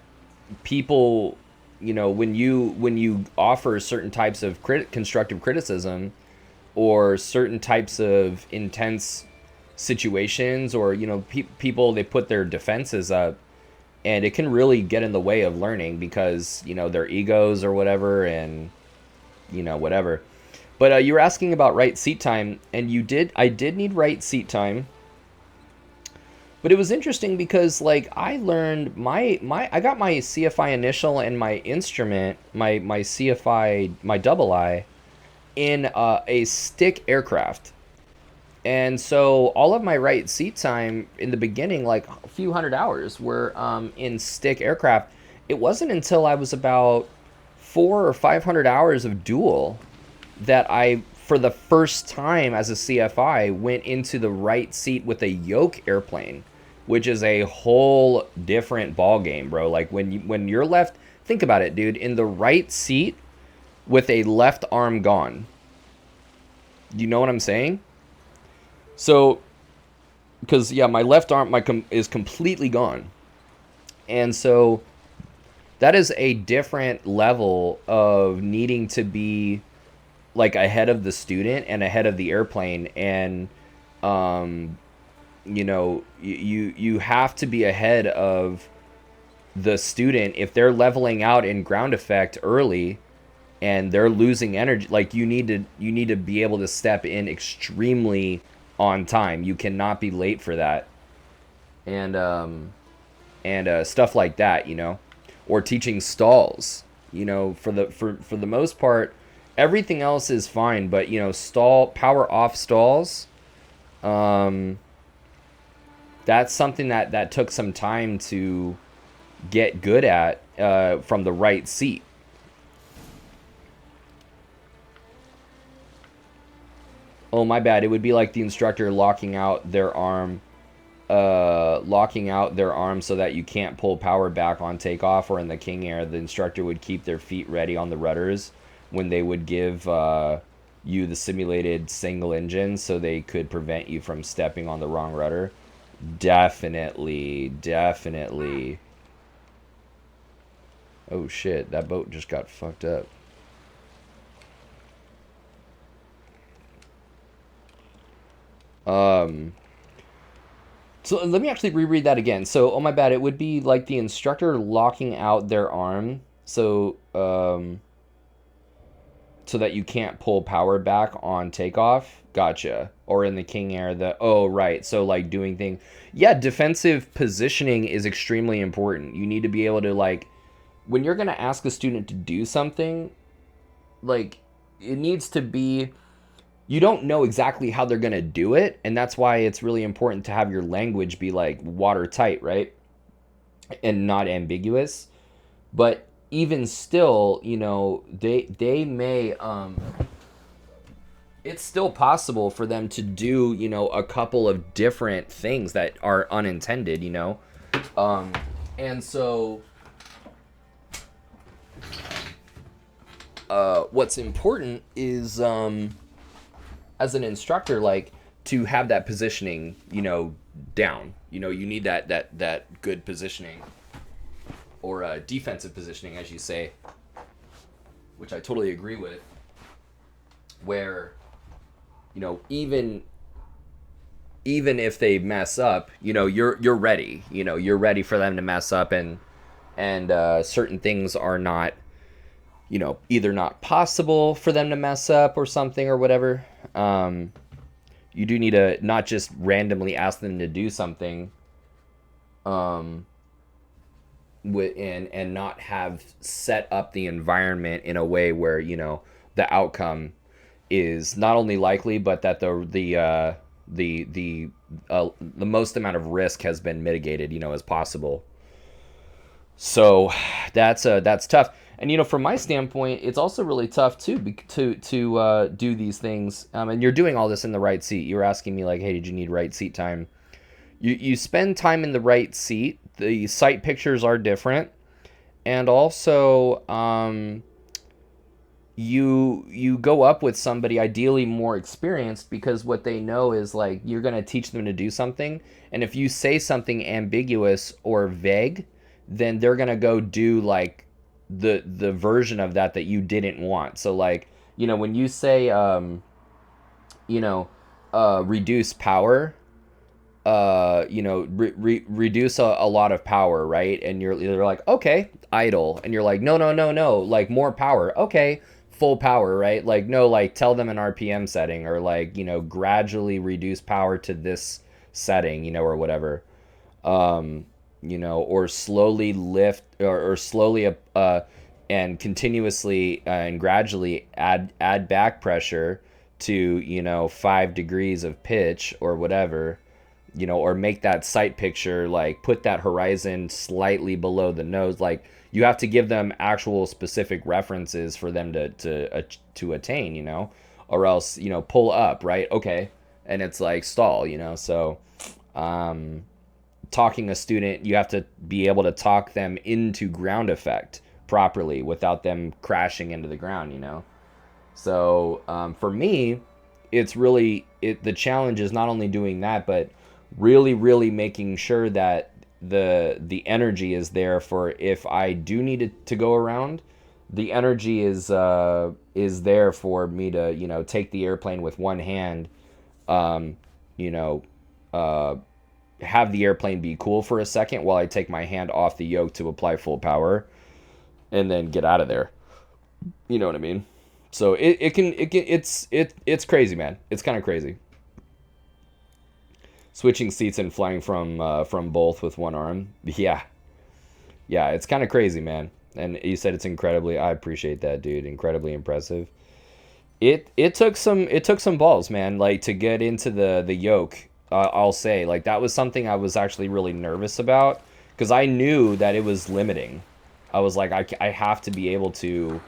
people, you know, when you offer certain types of constructive criticism or certain types of intense situations, or, you know, people, they put their defenses up, and it can really get in the way of learning because, you know, their egos or whatever, and, you know, whatever. But you were asking about right seat time, and I did need right seat time. But it was interesting because, like, I learned I got my CFI initial and my instrument, my CFI, my double I, in a stick aircraft. And so all of my right seat time in the beginning, like a few hundred hours, were in stick aircraft. It wasn't until I was about 400 or 500 hours of dual that I, for the first time as a CFI, went into the right seat with a yoke airplane, which is a whole different ball game, bro. Like when you're left, think about it, dude, in the right seat with a left arm gone. You know what I'm saying? So, because, yeah, my left arm is completely gone. And so that is a different level of needing to be, like, ahead of the student and ahead of the airplane. And, you know, you have to be ahead of the student if they're leveling out in ground effect early and they're losing energy. Like, you need to be able to step in extremely on time. You cannot be late for that, and stuff like that, you know, or teaching stalls, you know, for the most part, everything else is fine, but, you know, power off stalls, that's something that took some time to get good at from the right seat. Oh, my bad. It would be like the instructor locking out their arm so that you can't pull power back on takeoff, or in the King Air, the instructor would keep their feet ready on the rudders when they would give you the simulated single engine so they could prevent you from stepping on the wrong rudder. Definitely. Oh, shit. That boat just got fucked up. So let me actually reread that again. So, oh my bad, it would be like the instructor locking out their arm so so that you can't pull power back on takeoff. Gotcha. Or in the King Air, oh right. So like doing things. Yeah, defensive positioning is extremely important. You need to be able to, like, when you're going to ask a student to do something, like, it needs to be, you don't know exactly how they're going to do it, and that's why it's really important to have your language be, like, watertight, right? And not ambiguous. But even still, you know, they may, it's still possible for them to do, you know, a couple of different things that are unintended, you know? And so what's important is, as an instructor, like, to have that positioning, you know, down. You know, you need that good positioning, or defensive positioning, as you say, which I totally agree with, where, you know, even if they mess up, you know, you're ready. You know, you're ready for them to mess up, and certain things are not, either not possible for them to mess up or something or whatever. You do need to not just randomly ask them to do something, and not have set up the environment in a way where the outcome is not only likely, but that the most amount of risk has been mitigated, as possible. So that's tough. And from my standpoint, it's also really tough too to do these things. And you're doing all this in the right seat. You were asking me like, hey, did you need right seat time? You spend time in the right seat. The sight pictures are different, and also you go up with somebody ideally more experienced, because what they know is like you're going to teach them to do something, and if you say something ambiguous or vague, then they're going to go do like the version of that you didn't want. So like, when you say reduce power, reduce a lot of power, right? And you're like, okay, idle. And you're like, no, like more power. Okay, full power, right? Like, no, like tell them an RPM setting, or like, gradually reduce power to this setting, or whatever. Or slowly lift, or slowly and continuously and gradually add back pressure to 5 degrees of pitch or whatever. Or make that sight picture, like put that horizon slightly below the nose. Like you have to give them actual specific references for them to attain, or else, pull up, right? Okay. And it's like stall, so, talking a student, you have to be able to talk them into ground effect properly without them crashing into the ground, So, for me, it's really, the challenge is not only doing that, but really making sure that the energy is there for if I do need to go around. The energy is there for me to take the airplane with one hand, have the airplane be cool for a second while I take my hand off the yoke to apply full power, and then get out of there. You know what I mean? So it's crazy, man. It's kind of crazy. Switching seats and flying from both with one arm. Yeah, it's kind of crazy, man. And you said it's incredibly. I appreciate that, dude. Incredibly impressive. It took some balls, man. Like to get into the yoke. I'll say like that was something I was actually really nervous about, because I knew that it was limiting. I was like, I have to be able to.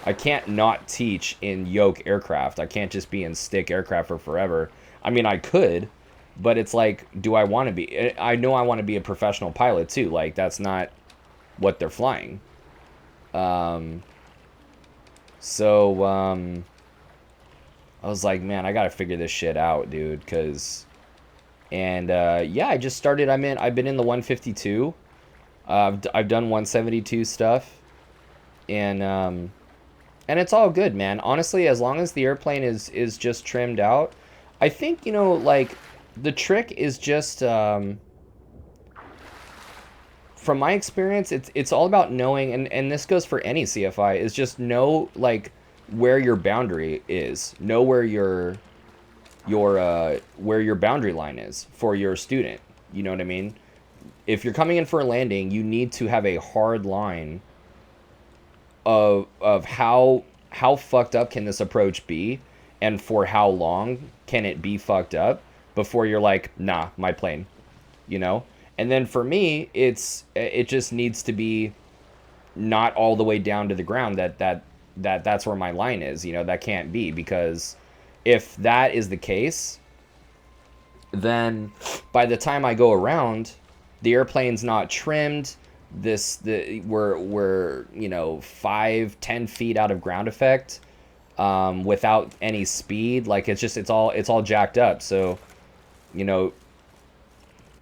I can't not teach in yoke aircraft. I can't just be in stick aircraft for forever. I mean, I could. But it's like, do I want to be? I know I want to be a professional pilot too. Like, that's not what they're flying. So, I was like, man, I got to figure this shit out, dude. Yeah, I just started. I've been in the 152. I've done 172 stuff. And it's all good, man. Honestly, as long as the airplane is just trimmed out, I think, like, the trick is just, from my experience, it's all about knowing, and this goes for any CFI, is just know, like, where your boundary is. Know where your boundary line is for your student. You know what I mean? If you're coming in for a landing, you need to have a hard line of how fucked up can this approach be, and for how long can it be fucked up before you're like, nah, my plane, And then for me, it just needs to be not all the way down to the ground. That's where my line is. That can't be, because if that is the case, then by the time I go around, the airplane's not trimmed. We're 5-10 feet out of ground effect, without any speed. Like it's all jacked up. So,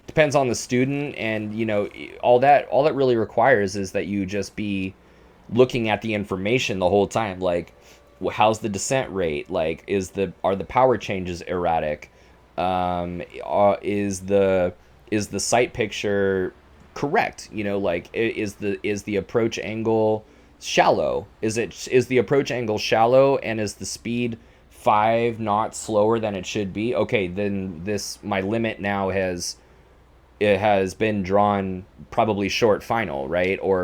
depends on the student, and all that really requires is that you just be looking at the information the whole time. Like, how's the descent rate? Like, are the power changes erratic? Is the sight picture correct? Like, is the approach angle shallow? Is the approach angle shallow, and is the speed 5 knots slower than it should be? Okay, then my limit now has been drawn, probably short final, right? Or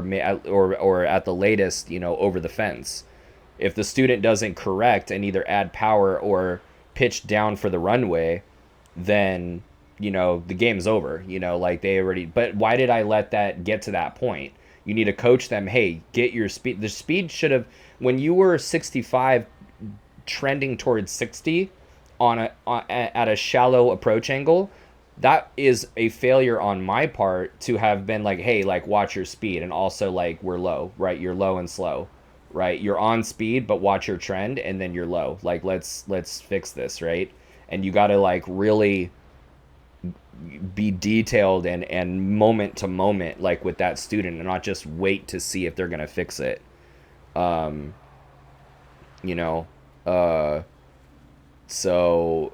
at the latest, over the fence. If the student doesn't correct and either add power or pitch down for the runway, then the game's over. Like they already. But why did I let that get to that point? You need to coach them. Hey, get your speed. The speed should have, when you were 65, trending towards 60 at a shallow approach angle. That is a failure on my part to have been like, hey, like watch your speed, and also like we're low, right? You're low and slow, right? You're on speed, but watch your trend, and then you're low. Like let's fix this, right? And you got to like really be detailed and moment to moment, like with that student, and not just wait to see if they're gonna fix it. You know, so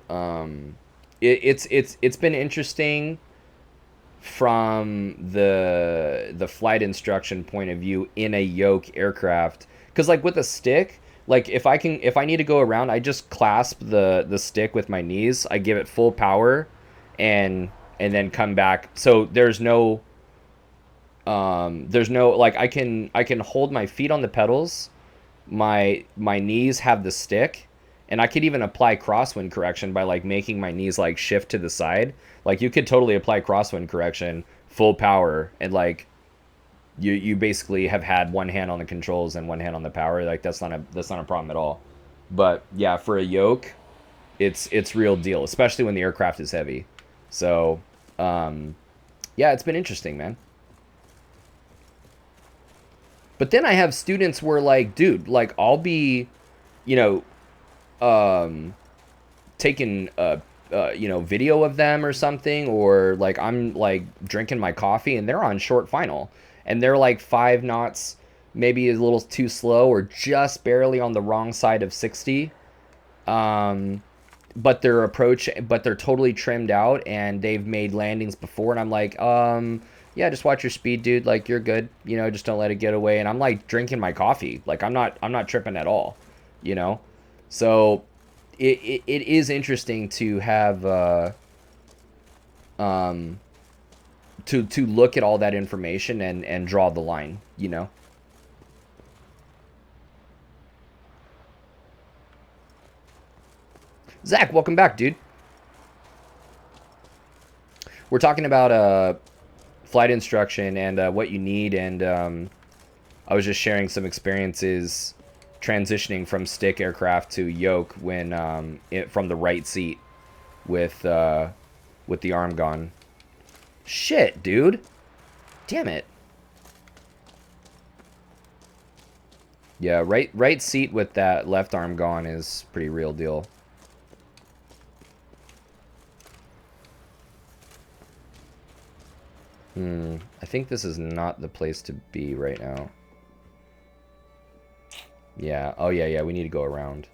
it's been interesting from the flight instruction point of view in a yoke aircraft, because like with a stick, like if I need to go around, I just clasp the stick with my knees, I give it full power, and then come back. So there's no like I can hold my feet on the pedals, my knees have the stick, and I could even apply crosswind correction by like making my knees like shift to the side. Like you could totally apply crosswind correction full power, and like you basically have had one hand on the controls and one hand on the power. Like that's not a problem at all. But yeah, for a yoke, it's real deal, especially when the aircraft is heavy. So yeah, it's been interesting, man. But then I have students where like, dude, like I'll be, taking video of them or something, or like I'm like drinking my coffee and they're on short final and they're like 5 knots, maybe a little too slow or just barely on the wrong side of 60. But they're totally trimmed out and they've made landings before, and I'm like, yeah, just watch your speed, dude. Like you're good, just don't let it get away. And I'm like drinking my coffee, like I'm not tripping at all, So it is interesting to have to look at all that information and draw the line, Zach, welcome back, dude. We're talking about flight instruction and what you need, and I was just sharing some experiences transitioning from stick aircraft to yoke when from the right seat with the arm gone. Shit, dude. Damn it. Yeah, right seat with that left arm gone is pretty real deal. I think this is not the place to be right now. Yeah. Oh, yeah. We need to go around.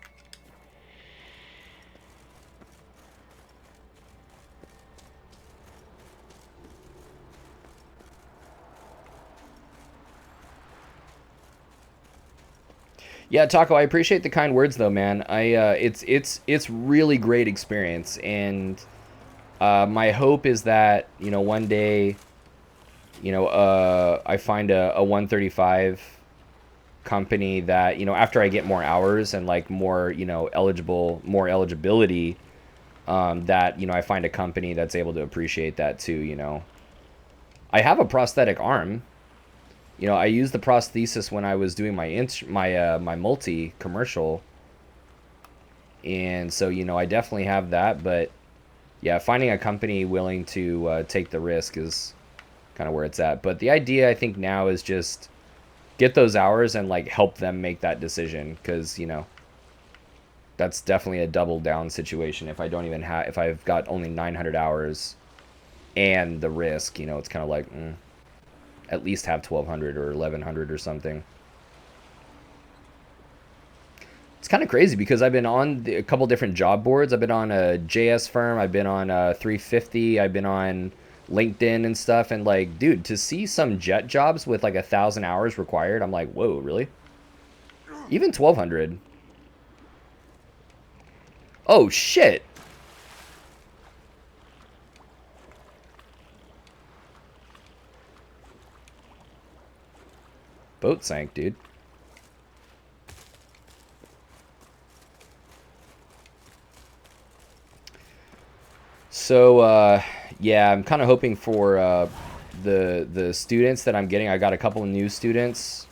Yeah, Taco, I appreciate the kind words though, man. It's really great experience, and my hope is that one day, I find a 135 company that after I get more hours and like more eligibility, that I find a company that's able to appreciate that too. I have a prosthetic arm. I used the prosthesis when I was doing my multi commercial, and so I definitely have that. But yeah, finding a company willing to take the risk is kind of where it's at. But the idea I think now is just get those hours and like help them make that decision, because that's definitely a double down situation. If I've got only 900 hours and the risk, it's kind of like at least have 1200 or 1100 or something. It's kind of crazy because I've been on a couple different job boards. I've been on a JS firm, I've been on a 350, I've been on LinkedIn and stuff, and like, dude, to see some jet jobs with like 1,000 hours required, I'm like, whoa, really? Even 1,200. Oh shit. Boat sank, dude. So, yeah, I'm kind of hoping for the students that I'm getting. I got a couple of new students.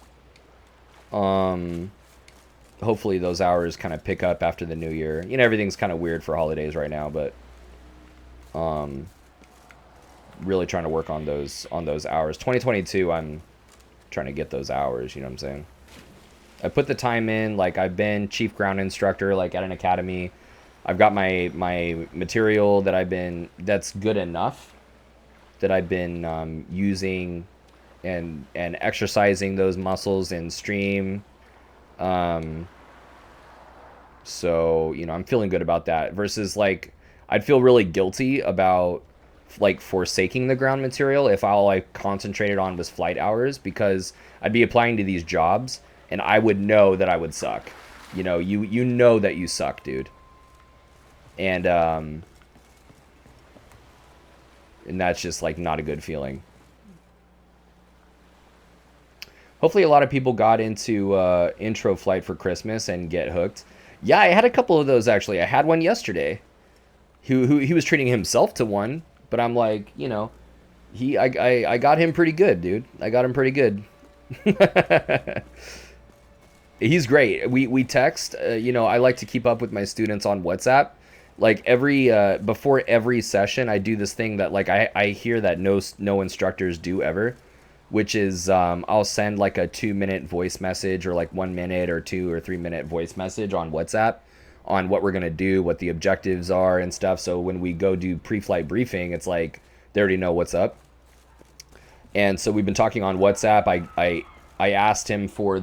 Hopefully those hours kind of pick up after the new year. You know, everything's kind of weird for holidays right now, but really trying to work on those hours. 2022, I'm trying to get those hours, you know what I'm saying? I put the time in, like I've been chief ground instructor like at an academy. I've got my material that's good enough that I've been using and exercising those muscles in stream. So, you know, I'm feeling good about that versus like I'd feel really guilty about like forsaking the ground material if all I concentrated on was flight hours, because I'd be applying to these jobs and I would know that I would suck. You know, you know that you suck, dude. And that's just like not a good feeling. Hopefully a lot of people got into intro flight for Christmas and get hooked. Yeah, I had a couple of those actually. I had one yesterday. Who he was treating himself to one, but I'm like, you know, I got him pretty good, dude. I got him pretty good. He's great. We text. You know, I like to keep up with my students on WhatsApp. Like every before every session, I do this thing that like I hear that no instructors do ever, which is I'll send like a 2-minute voice message or like 1 minute or 2 or 3 minute voice message on WhatsApp on what we're gonna do, what the objectives are and stuff. So when we go do pre-flight briefing, it's like they already know what's up. And so we've been talking on WhatsApp. I asked him for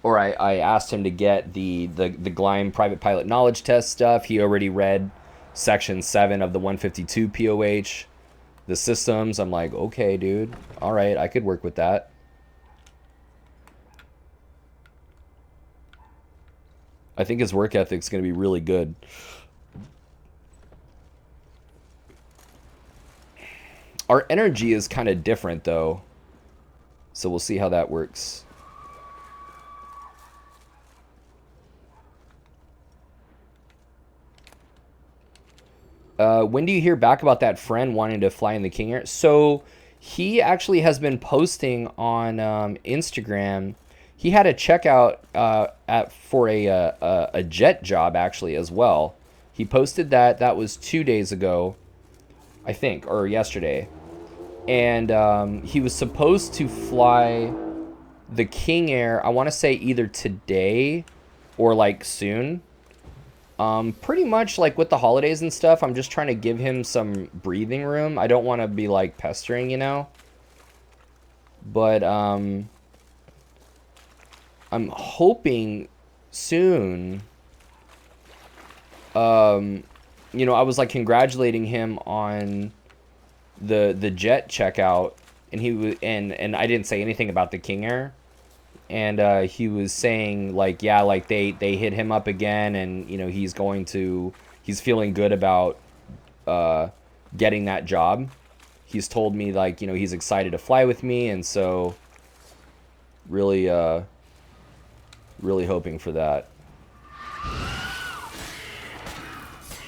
I asked him to get the Gleim private pilot knowledge test stuff. He already read section 7 of the 152 POH. The systems, I'm like, okay, dude. All right, I could work with that. I think his work ethic's going to be really good. Our energy is kind of different, though. So we'll see how that works. When do you hear back about that friend wanting to fly in the King Air? So he actually has been posting on Instagram. He had a checkout for a jet job actually as well. He posted that. That was 2 days ago, I think, or yesterday. And he was supposed to fly the King Air, I want to say either today or like soon. Pretty much like with the holidays and stuff, I'm just trying to give him some breathing room. I don't want to be like pestering, you know. But I'm hoping soon. You know, I was like congratulating him on the jet checkout, and he was and I didn't say anything about the King Air. And he was saying like, yeah, like they hit him up again, and you know he's feeling good about getting that job. He's told me like, you know, he's excited to fly with me, and so really hoping for that.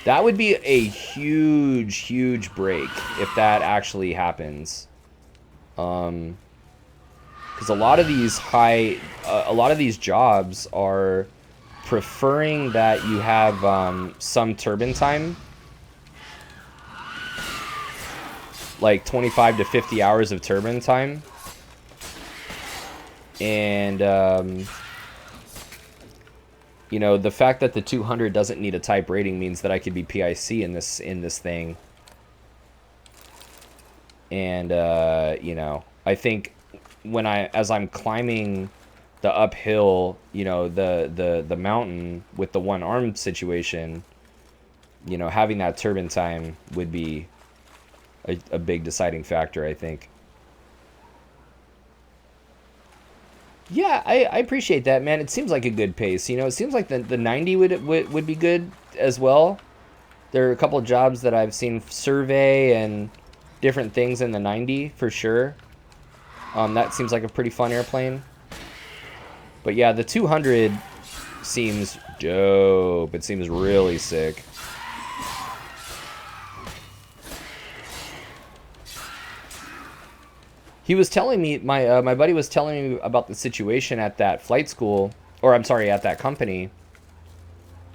That would be a huge break if that actually happens. Because a lot of these jobs are preferring that you have some turbine time, like 25 to 50 hours of turbine time, and you know, the fact that the 200 doesn't need a type rating means that I could be PIC in this thing, and you know, I think as I'm climbing the uphill, you know, the mountain with the one arm situation, you know, having that turbine time would be a big deciding factor, I think. Yeah, I appreciate that, man. It seems like a good pace. You know, it seems like the 90 would be good as well. There are a couple of jobs that I've seen survey and different things in the 90 for sure. That seems like a pretty fun airplane. But yeah, the 200 seems dope. It seems really sick. He was telling me, my buddy was telling me about the situation at that flight school, or I'm sorry, at that company.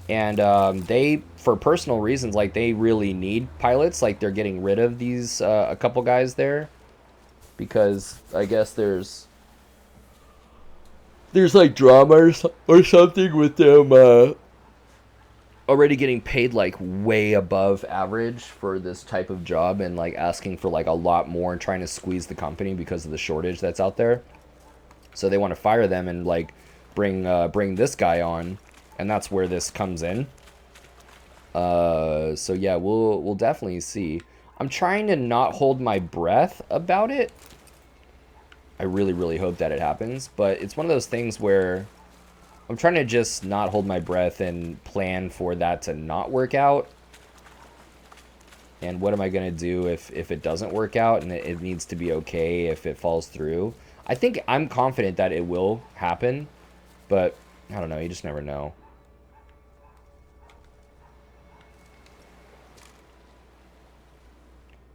And they, for personal reasons, like they really need pilots. Like they're getting rid of these a couple guys there because I guess there's like drama or something with them already getting paid like way above average for this type of job and like asking for like a lot more and trying to squeeze the company because of the shortage that's out there. So they want to fire them and like bring this guy on, and that's where this comes in. So yeah, we'll definitely see. I'm trying to not hold my breath about it. I really, really hope that it happens, but it's one of those things where I'm trying to just not hold my breath and plan for that to not work out. And what am I going to do if it doesn't work out, and it needs to be okay if it falls through? I think I'm confident that it will happen, but I don't know. You just never know.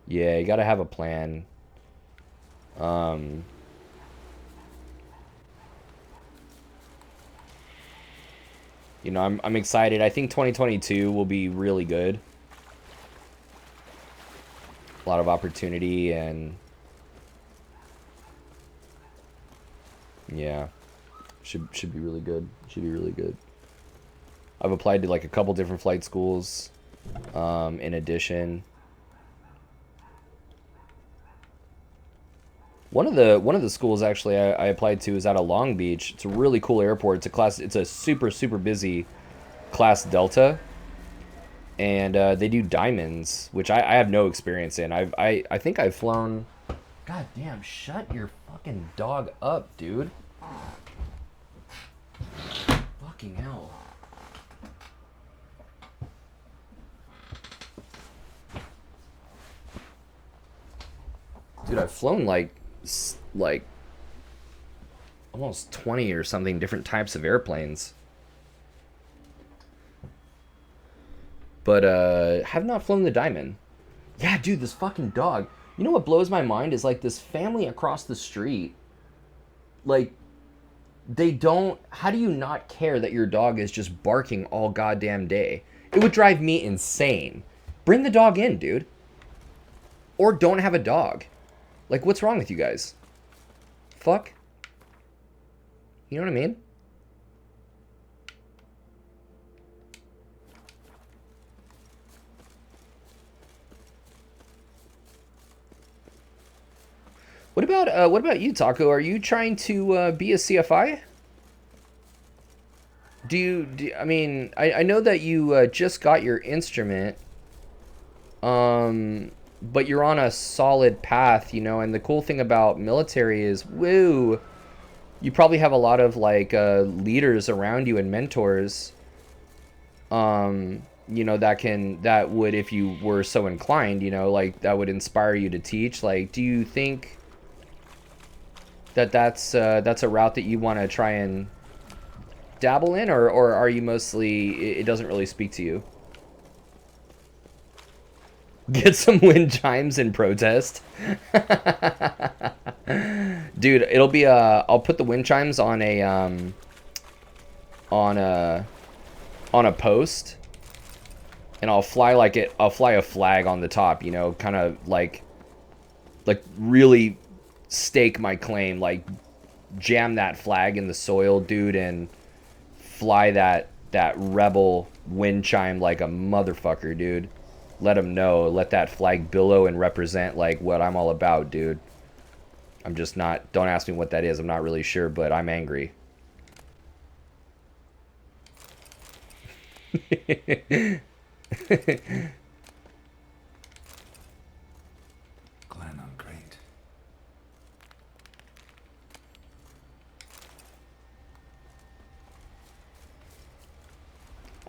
Yeah, you got to have a plan. You know, I'm excited. I think 2022 will be really good. A lot of opportunity and yeah, should be really good. Should be really good. I've applied to like a couple different flight schools. In addition, one of the schools actually I applied to is out of Long Beach. It's a really cool airport. It's a super busy class Delta, and they do diamonds, which I have no experience in. I think I've flown. God damn! Shut your fucking dog up, dude. Fucking hell. Dude, I've flown like almost 20 or something different types of airplanes. But have not flown the Diamond. Yeah, dude, this fucking dog. You know what blows my mind is like this family across the street, like they don't, how do you not care that your dog is just barking all goddamn day? It would drive me insane. Bring the dog in, dude. Or don't have a dog. Like, what's wrong with you guys? Fuck. You know what I mean? What about you, Taco? Are you trying to be a CFI? I mean, I know that you just got your instrument, but you're on a solid path, you know, and the cool thing about military is, woo, you probably have a lot of, like, leaders around you and mentors, you know, that would, if you were so inclined, you know, like, that would inspire you to teach. Like, do you think that's a route that you want to try and dabble in, or are you mostly, it doesn't really speak to you? Get some wind chimes in protest. Dude, it'll be I'll put the wind chimes on a post, and I'll fly a flag on the top, you know, kind of like really stake my claim, like jam that flag in the soil, dude, and fly that rebel wind chime like a motherfucker, dude. Let them know. Let that flag billow and represent, like, what I'm all about, dude. I'm just not... Don't ask me what that is. I'm not really sure, but I'm angry.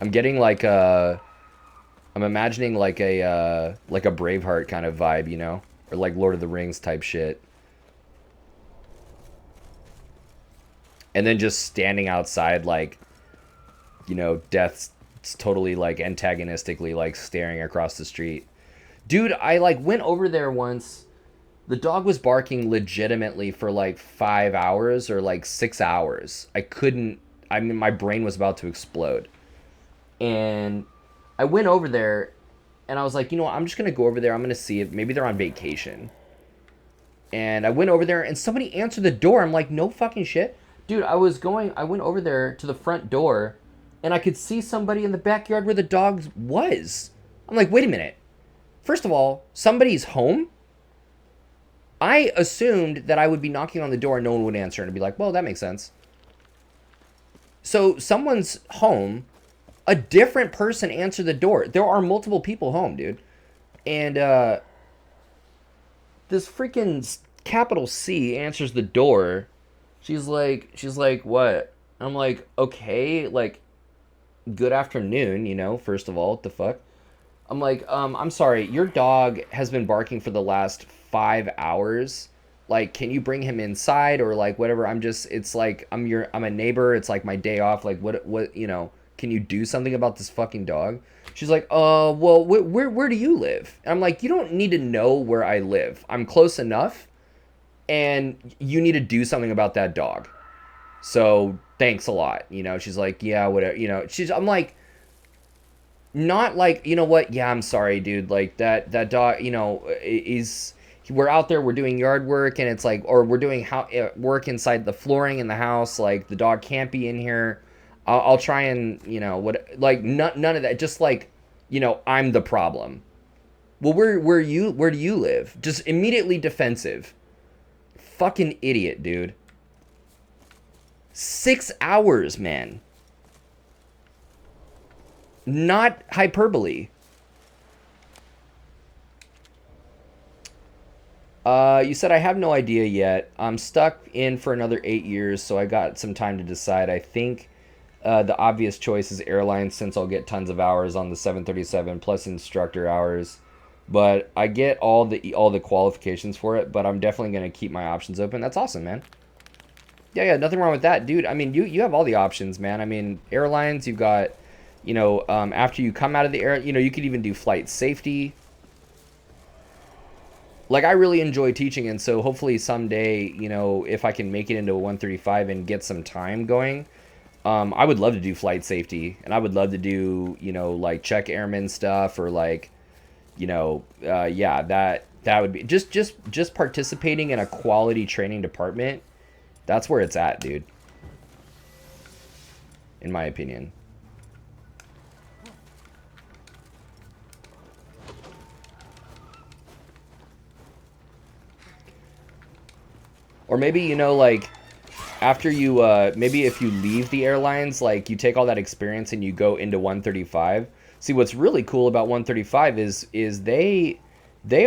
I'm getting I'm imagining like a Braveheart kind of vibe, you know, or like Lord of the Rings type shit. And then just standing outside, like, you know, Death's totally like antagonistically like staring across the street. Dude, I like went over there once. The dog was barking legitimately for like 5 hours or like 6 hours. I mean, my brain was about to explode. And I went over there and I was like, you know what, I'm just going to go over there. I'm going to see if maybe they're on vacation. And I went over there and somebody answered the door. I'm like, no fucking shit. Dude, I went over there to the front door and I could see somebody in the backyard where the dog was. I'm like, wait a minute. First of all, somebody's home? I assumed that I would be knocking on the door and no one would answer, and I'd be like, well, that makes sense. So someone's home, a different person answered the door. There are multiple people home, dude. And this freaking capital C answers the door. She's like, what? I'm like, okay, like, good afternoon, you know, first of all, what the fuck? I'm like, I'm sorry, your dog has been barking for the last 5 hours. Like, can you bring him inside or like whatever? It's like, I'm a neighbor. It's like my day off. Like, what, you know, can you do something about this fucking dog? She's like, well, where do you live? And I'm like, you don't need to know where I live. I'm close enough and you need to do something about that dog. So thanks a lot. You know, she's like, yeah, whatever, you know, I'm like, not like, you know what? Yeah, I'm sorry, dude. Like that dog, you know, we're out there, we're doing yard work and it's like, or we're doing work inside the flooring in the house. Like the dog can't be in here. I'll try and, you know, like none of that. Just like, you know, I'm the problem. Well, where do you live? Just immediately defensive. Fucking idiot, dude. 6 hours, man. Not hyperbole. You said I have no idea yet. I'm stuck in for another 8 years, so I got some time to decide. I think the obvious choice is airlines, since I'll get tons of hours on the 737 plus instructor hours. But I get all the qualifications for it, but I'm definitely going to keep my options open. That's awesome, man. Yeah, nothing wrong with that, dude. I mean, you have all the options, man. I mean, airlines, you've got, you know, after you come out of the air, you know, you could even do flight safety. Like, I really enjoy teaching, and so hopefully someday, you know, if I can make it into a 135 and get some time going, I would love to do flight safety, and I would love to do, you know, like check airman stuff, or like, you know, yeah, that would be just participating in a quality training department. That's where it's at, dude. In my opinion. Or maybe, you know, like, after you, maybe if you leave the airlines, like, you take all that experience and you go into 135. See, what's really cool about 135 is they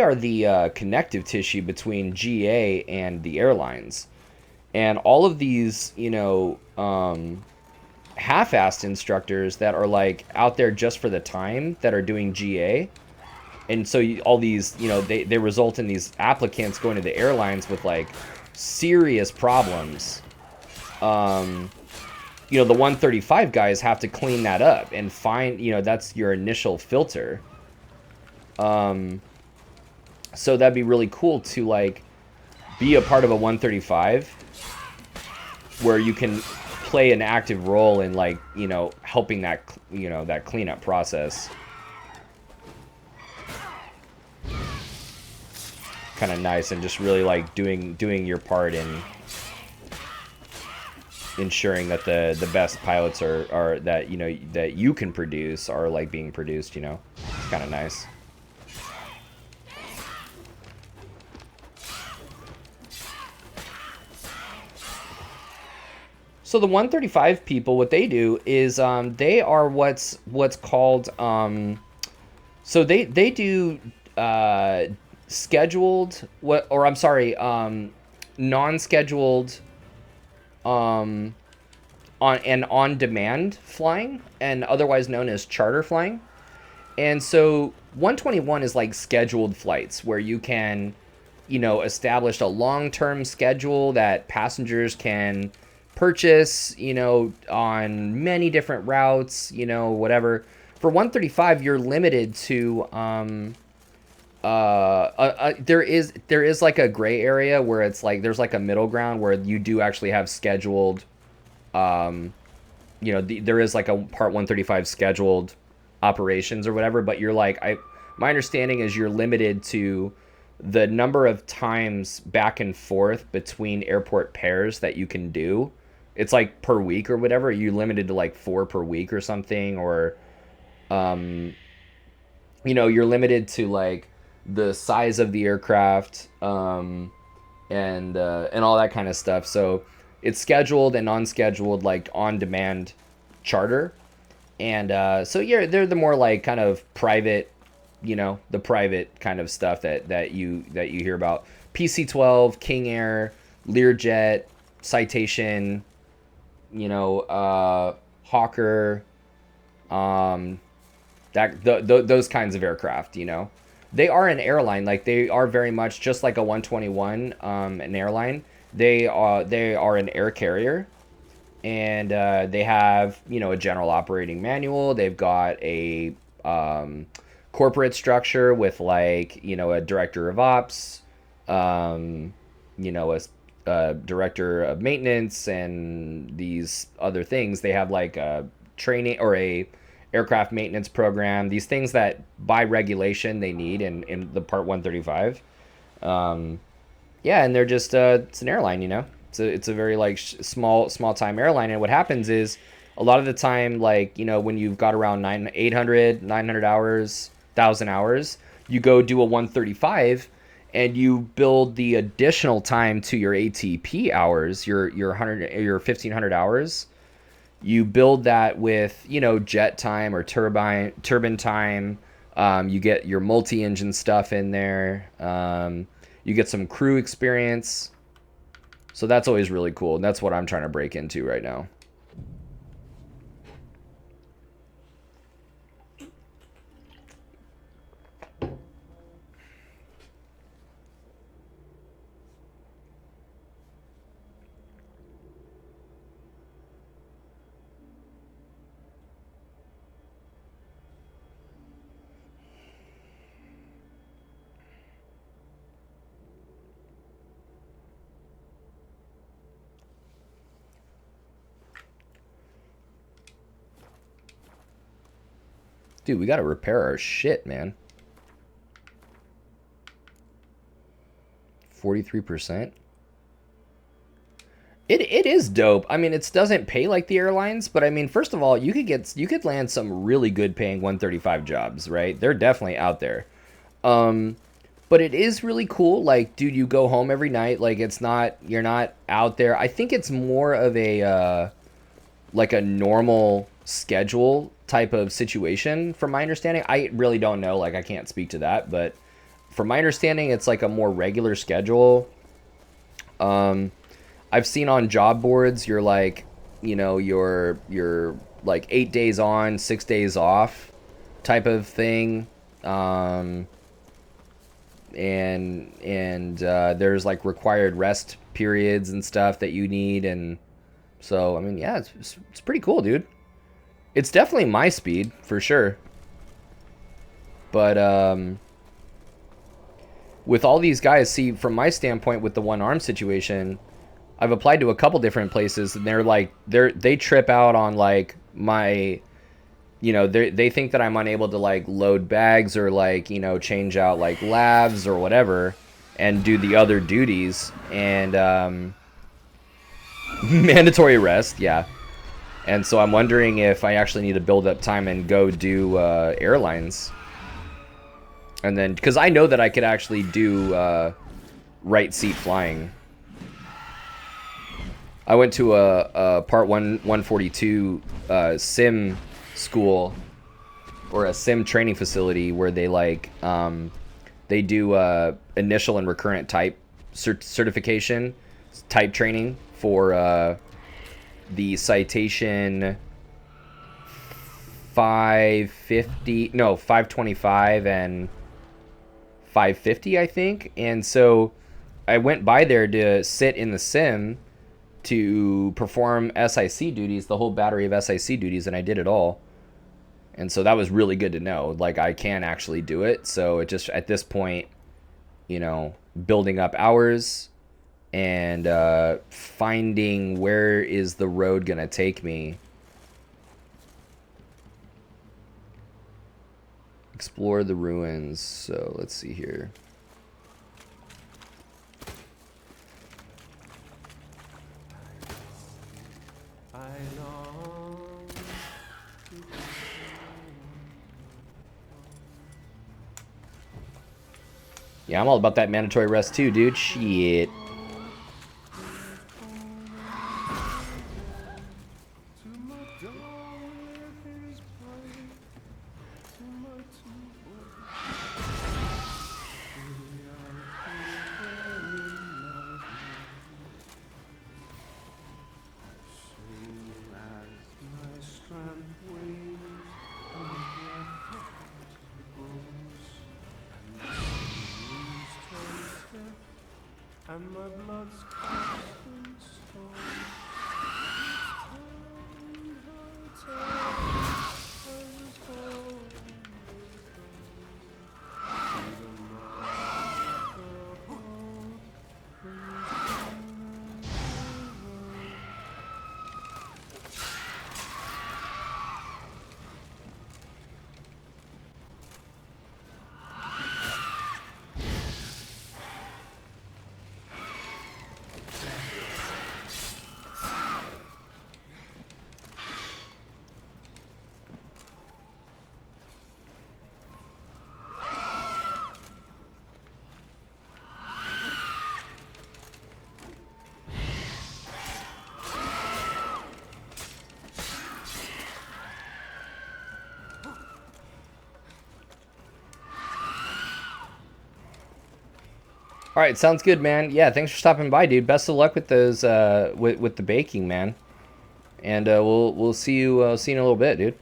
are the connective tissue between GA and the airlines. And all of these, you know, half-assed instructors that are, like, out there just for the time that are doing GA. And so all these, you know, they result in these applicants going to the airlines with, like, serious problems. You know, the 135 guys have to clean that up and find, you know, that's your initial filter. So that'd be really cool to, like, be a part of a 135 where you can play an active role in, like, you know, helping that, you know, that cleanup process. Kind of nice, and just really like doing your part in ensuring that the best pilots are that, you know, that you can produce are like being produced, you know. It's kind of nice. So the 135 people, what they do is they are what's called so they do scheduled non-scheduled on-demand flying, and otherwise known as charter flying. And so 121 is like scheduled flights where you can, establish a long-term schedule that passengers can purchase, on many different routes, whatever. For 135, you're limited to there is like a gray area where it's like there's like a middle ground where you do actually have scheduled there is like a part 135 scheduled operations or whatever, but you're like my understanding is you're limited to the number of times back and forth between airport pairs that you can do. It's like per week or whatever. You're limited to like 4 per week or something, or you're limited to like the size of the aircraft and all that kind of stuff. So it's scheduled and unscheduled, like on demand charter. And so yeah, they're the more like kind of private, the private kind of stuff that you hear about. PC-12, King Air, Learjet, Citation, Hawker, those kinds of aircraft, They are an airline, like they are very much just like a 121, an airline. They are an air carrier, and they have, a general operating manual. They've got a corporate structure with like, a director of ops, a director of maintenance, and these other things. They have like a training or a aircraft maintenance program, these things that by regulation they need in the part 135. And they're just it's an airline, it's a very like small time airline. And what happens is a lot of the time, like, when you've got around 900 hours, 1,000 hours, you go do a 135 and you build the additional time to your ATP hours, your 1,500 hours. You build that with, jet time or turbine time. You get your multi-engine stuff in there. You get some crew experience. So that's always really cool. And that's what I'm trying to break into right now. Dude, we gotta repair our shit, man. 43%. It is dope. I mean, it doesn't pay like the airlines, but I mean, first of all, you could land some really good paying 135 jobs, right? They're definitely out there. But it is really cool. Like, dude, you go home every night. Like, you're not out there. I think it's more of a like a normal schedule type of situation from my understanding. I really don't know, like I can't speak to that, but from my understanding it's like a more regular schedule. I've seen on job boards you're like, you're like 8 days on, 6 days off type of thing. And there's like required rest periods and stuff that you need. And so I mean, yeah, it's pretty cool, dude. It's definitely my speed, for sure. But, with all these guys, see, from my standpoint with the one-arm situation, I've applied to a couple different places, and they're like, they trip out on, like, my, they think that I'm unable to, like, load bags or, like, change out, like, lavs or whatever, and do the other duties. And, mandatory rest, yeah. And so I'm wondering if I actually need to build up time and go do airlines. And then, because I know that I could actually do right seat flying. I went to a Part 142 sim school, or a sim training facility, where they like they do initial and recurrent type certification, type training for the citation 550, no, 525 and 550, I think. And so I went by there to sit in the sim to perform SIC duties, the whole battery of SIC duties, and I did it all. And so that was really good to know. Like, I can actually do it. So it just, at this point, you know, building up hours and finding where is the road going to take me. Explore the ruins. So let's see here. Yeah, I'm all about that mandatory rest too, dude. Shit. And my blood's constant storm. All right, sounds good, man. Yeah, thanks for stopping by, dude. Best of luck with those with the baking, man. And we'll see you in a little bit, dude.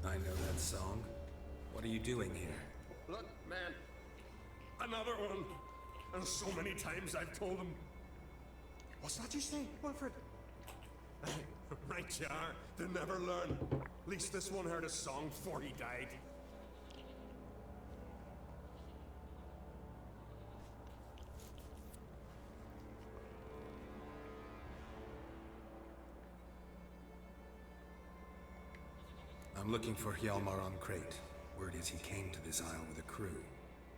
I know that song. What are you doing here? Look, man. Another one. And so many times I've told him. What's that you say, Wilfred? Right you are. They never learn. At least this one heard a song before he died. I'm looking for Hjalmar on Crate. Word is he came to this isle with a crew,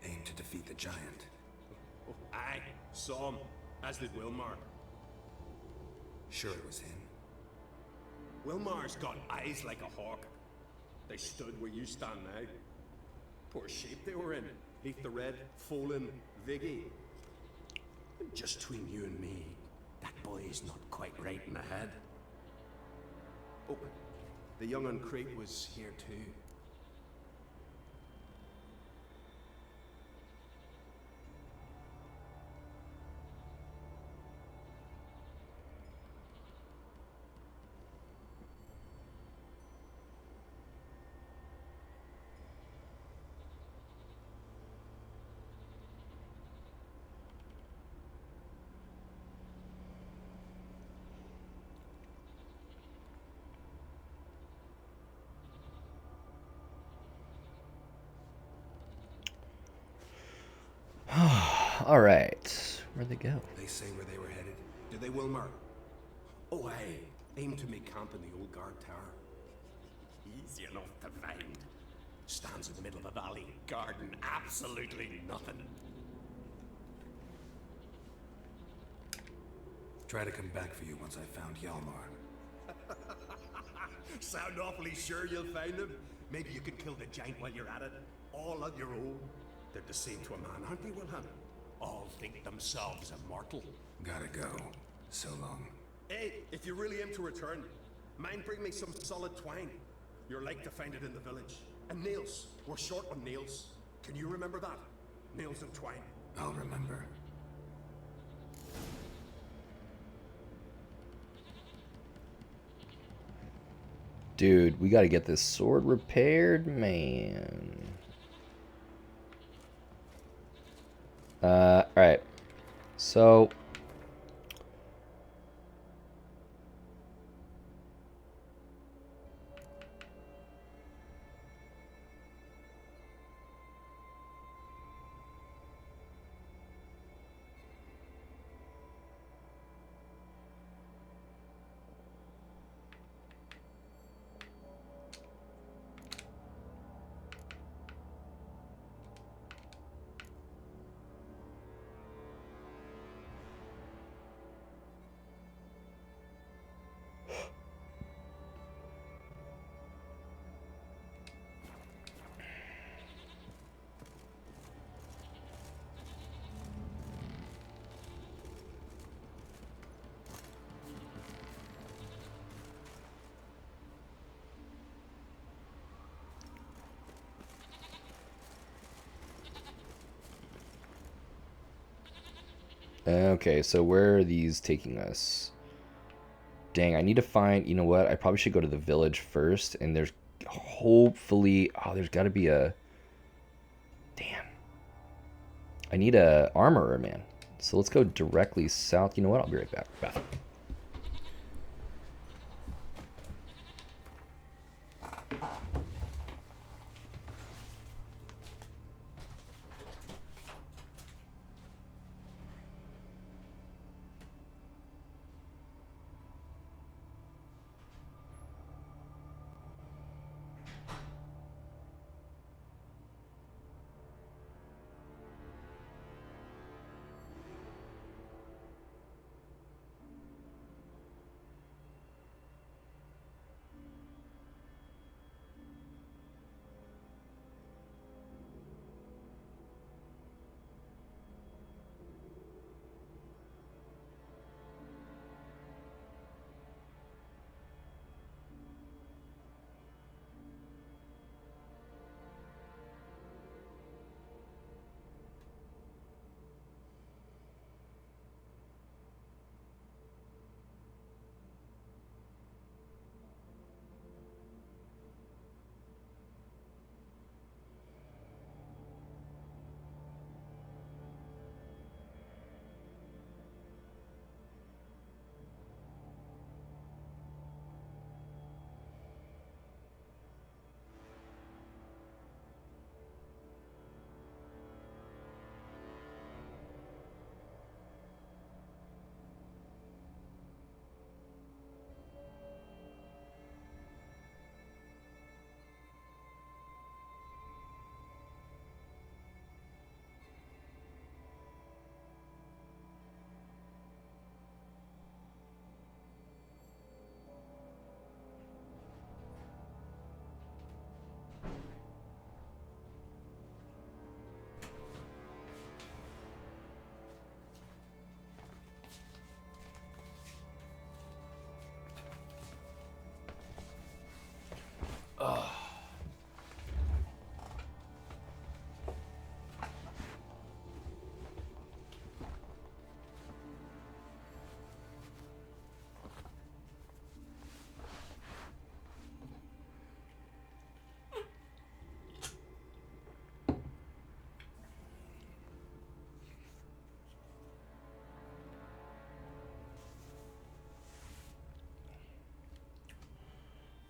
aimed to defeat the giant. Oh, aye. Saw him. As did Wilmar. Sure it was him? Wilmar's got eyes like a hawk. They stood where you stand now. Poor shape they were in. Neath the red, Folin, Viggy. Just between you and me, that boy's not quite right in the head. Oh, the young on Crete was here too. All right. Where'd they go? They say where they were headed. Did they, Wilmar? Oh, aye. Aim to make camp in the old guard tower. Easy enough to find. Stands in the middle of a valley. Garden, absolutely nothing. Try to come back for you once I found Hjalmar. Sound awfully sure you'll find him? Maybe you could kill the giant while you're at it. All on your own. They're the same to a man, aren't they, Wilhelm? All think themselves immortal. Gotta go. So long. Hey, if you really aim to return, mind bring me some solid twine. You're like to find it in the village. And nails. We're short on nails. Can you remember that? Nails and twine. I'll remember. Dude, we gotta get this sword repaired, man. Alright. So... Okay, so where are these taking us? Dang, I need to find... You know what? I probably should go to the village first. And there's hopefully... Oh, there's got to be a... Damn. I need a armorer, man. So let's go directly south. You know what? I'll be right back. Bye.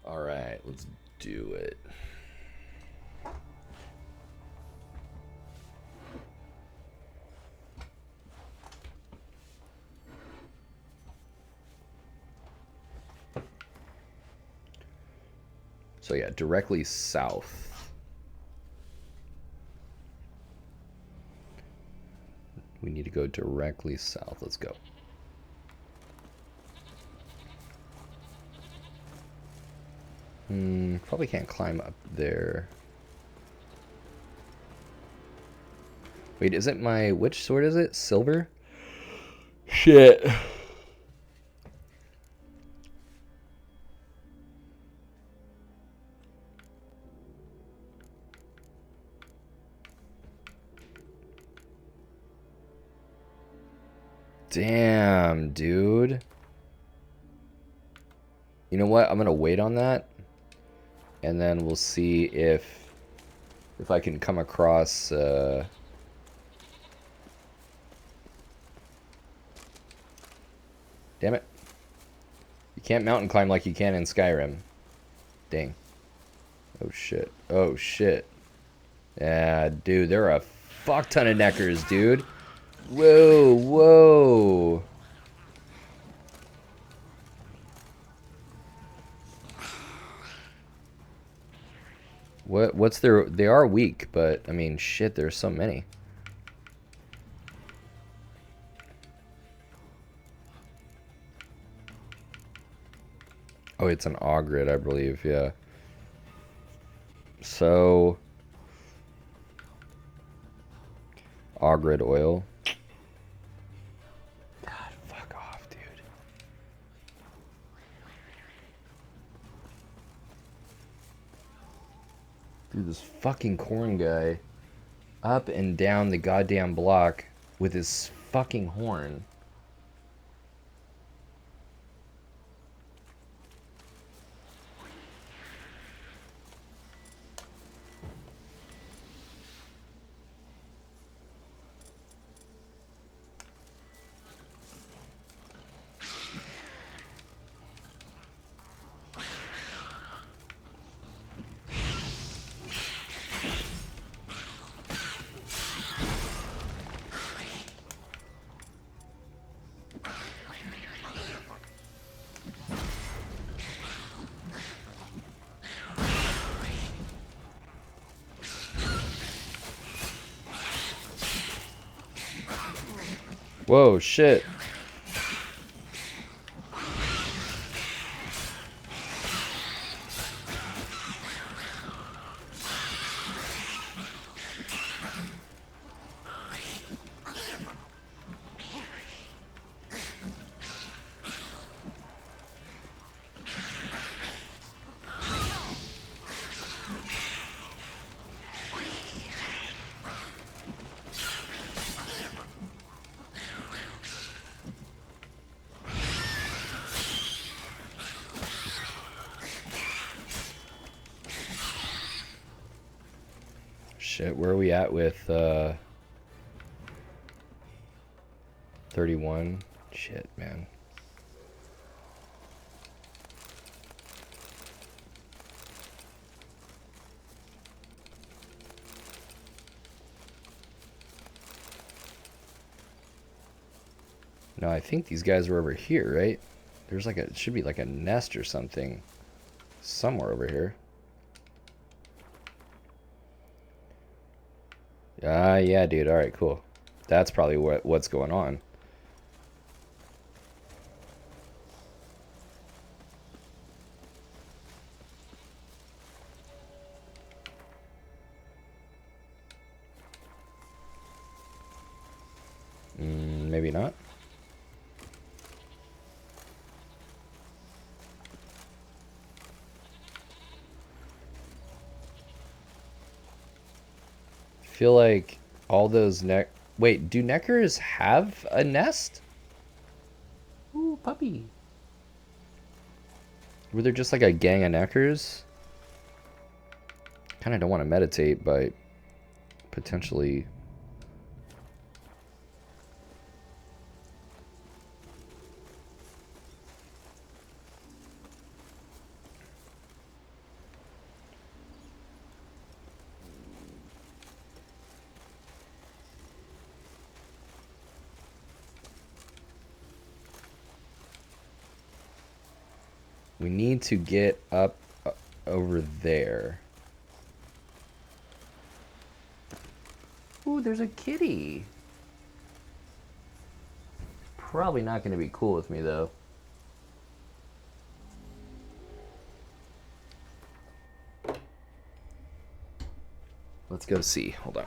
All right, let's do it. So yeah, directly south. We need to go directly south. Let's go. Probably can't climb up there. Wait, is it my... Which sword is it? Silver? Shit. Damn, dude. You know what? I'm gonna wait on that, and then we'll see if I can come across. Damn it! You can't mountain climb like you can in Skyrim. Dang. Oh shit. Oh shit. Yeah, dude, there are a fuck ton of neckers, dude. Whoa, whoa. What's their... They are weak, but I mean, shit, there's so many. Oh, it's an Ogrid, I believe, yeah. So Ogrid oil. God, fuck off, dude. Dude, this fucking corn guy up and down the goddamn block with his fucking horn. Whoa, shit. Shit, where are we at with 31? Shit, man. No, I think these guys are over here, right? There's like a... It should be like a nest or something somewhere over here. Yeah, dude. All right, cool. That's probably what's going on. Maybe not. Feel like all those Wait, do neckers have a nest? Ooh, puppy. Were there just like a gang of neckers? Kind of don't want to meditate, but potentially... We need to get up over there. Ooh, there's a kitty. Probably not going to be cool with me, though. Let's go see. Hold on.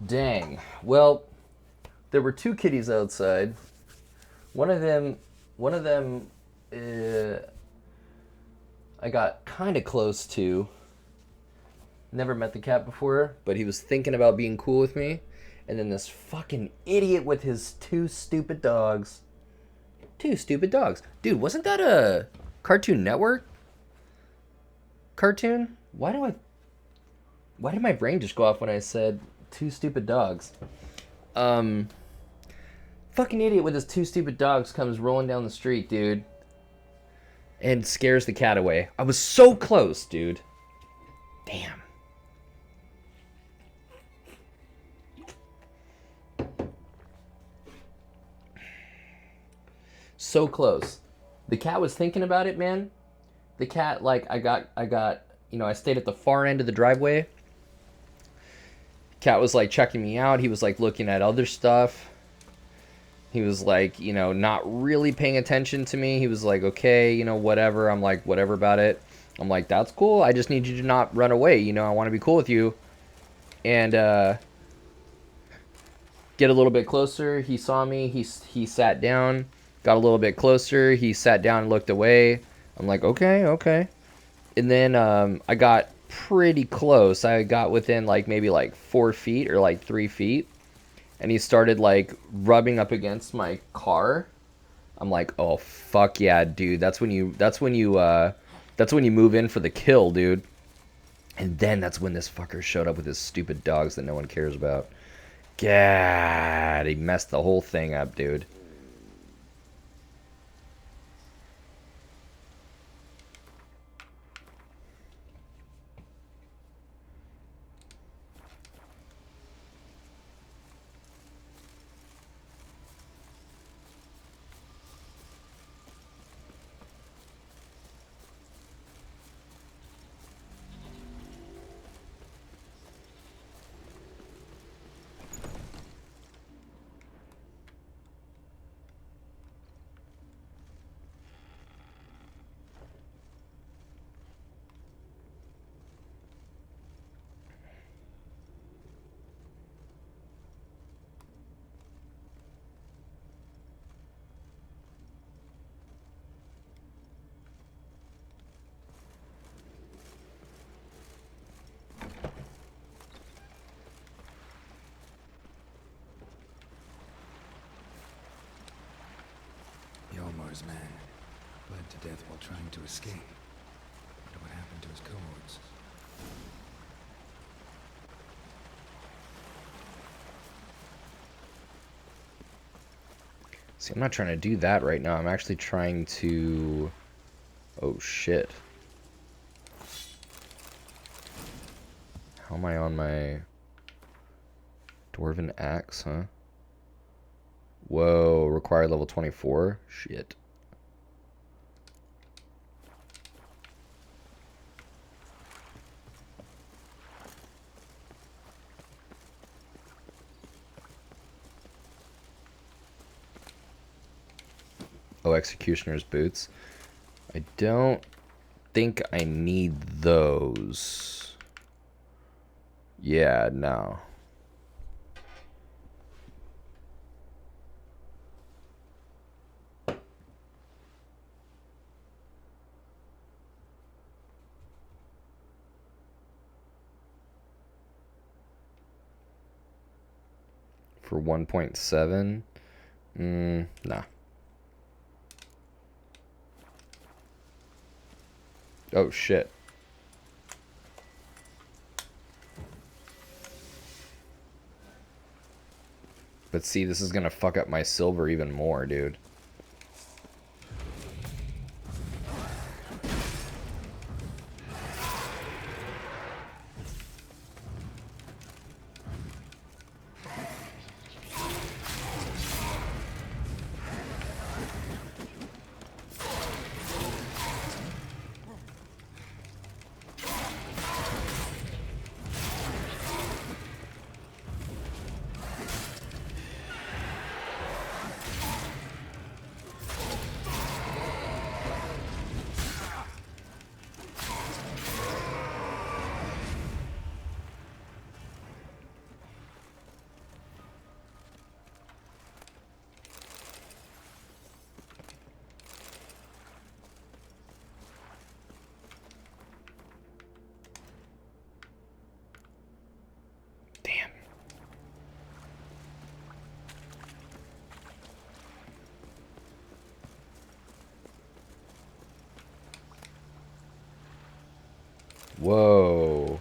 Dang. Well, there were two kitties outside. One of them, I got kind of close to. Never met the cat before, but he was thinking about being cool with me. And then this fucking idiot with his two stupid dogs. Two stupid dogs. Dude, wasn't that a Cartoon Network cartoon? Why did my brain just go off when I said two stupid dogs? Fucking idiot with his two stupid dogs comes rolling down the street, dude. And scares the cat away. I was so close, dude. Damn. So close. The cat was thinking about it, man. The cat, like, I got, I stayed at the far end of the driveway. Cat was, like, checking me out. He was, like, looking at other stuff. He was, like, not really paying attention to me. He was like, okay, whatever. I'm like, whatever about it. I'm like, that's cool. I just need you to not run away. You know, I want to be cool with you. And get a little bit closer. He saw me. He sat down. Got a little bit closer. He sat down and looked away. I'm like, okay, okay. And then I got pretty close. I got within like maybe like 4 feet or like 3 feet. And he started like rubbing up against my car. I'm like, oh fuck yeah, dude. That's when you move in for the kill, dude. And then that's when this fucker showed up with his stupid dogs that no one cares about. God, he messed the whole thing up, dude. Yalmar's man bled to death while trying to escape. Wonder what happened to his cohorts. See, I'm not trying to do that right now. I'm actually trying to... Oh, shit. How am I on my... Dwarven axe, huh? Whoa, required level 24? Shit. Oh, Executioner's boots. I don't think I need those. Yeah, no. For 1.7? Nah. Oh, shit. But see, this is gonna fuck up my silver even more, dude. Whoa.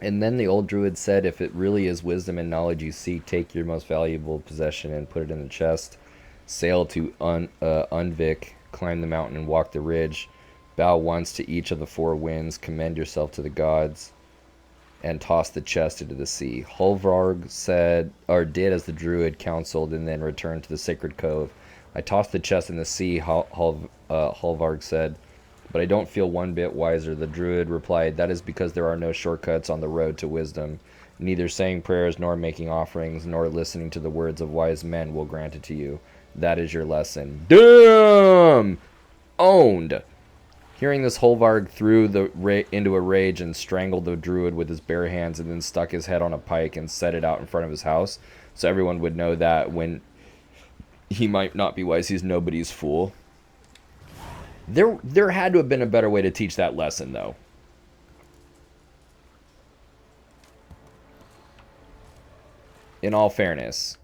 And then the old druid said, if it really is wisdom and knowledge you seek, take your most valuable possession and put it in the chest. Sail to Unvik, climb the mountain and walk the ridge. Bow once to each of the 4 winds, commend yourself to the gods, and toss the chest into the sea. Holvarg said, or did as the druid counseled, and then returned to the sacred cove. I tossed the chest in the sea, Holvarg said. but I don't feel one bit wiser. The druid replied, "That is because there are no shortcuts on the road to wisdom. Neither saying prayers, nor making offerings, nor listening to the words of wise men will grant it to you. That is your lesson." Damn! Owned! Hearing this, Holvarg threw into a rage and strangled the druid with his bare hands, and then stuck his head on a pike and set it out in front of his house, so everyone would know that when he might not be wise, he's nobody's fool. There had to have been a better way to teach that lesson, though. In all fairness.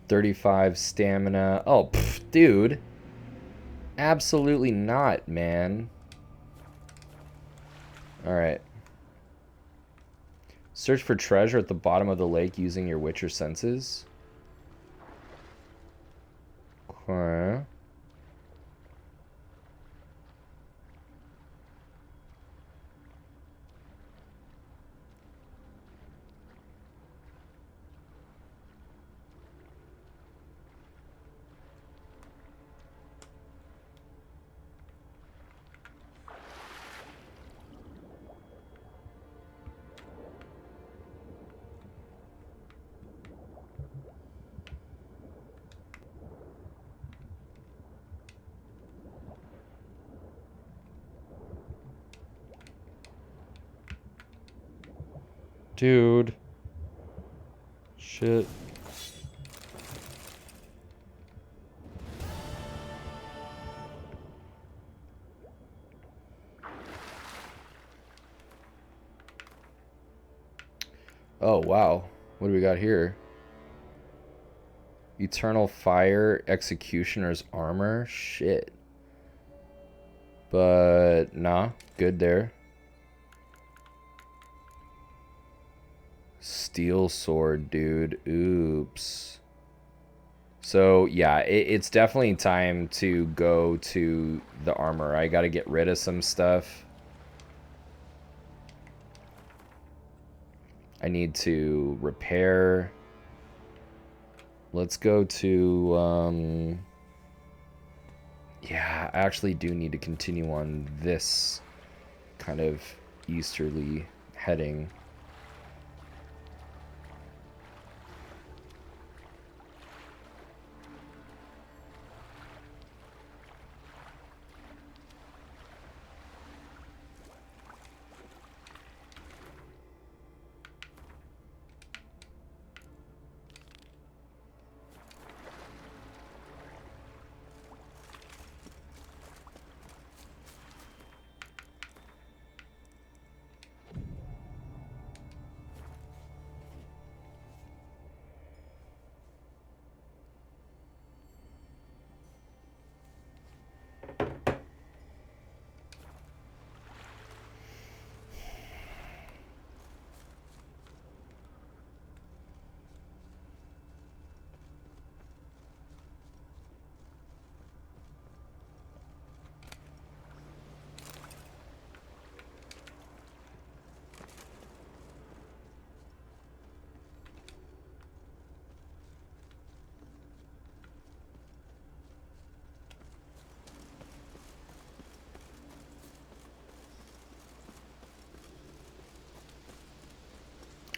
$35 stamina. Oh, pff, dude. Absolutely not, man. Alright. Search for treasure at the bottom of the lake using your Witcher senses. Okay. Dude. Shit. Oh, wow. What do we got here? Eternal Fire, Executioner's Armor. Shit. But, nah. Good there. Steel sword, dude. Oops. So, yeah, it's definitely time to go to the armor. I gotta get rid of some stuff. I need to repair. Let's go to, yeah, I actually do need to continue on this kind of easterly heading.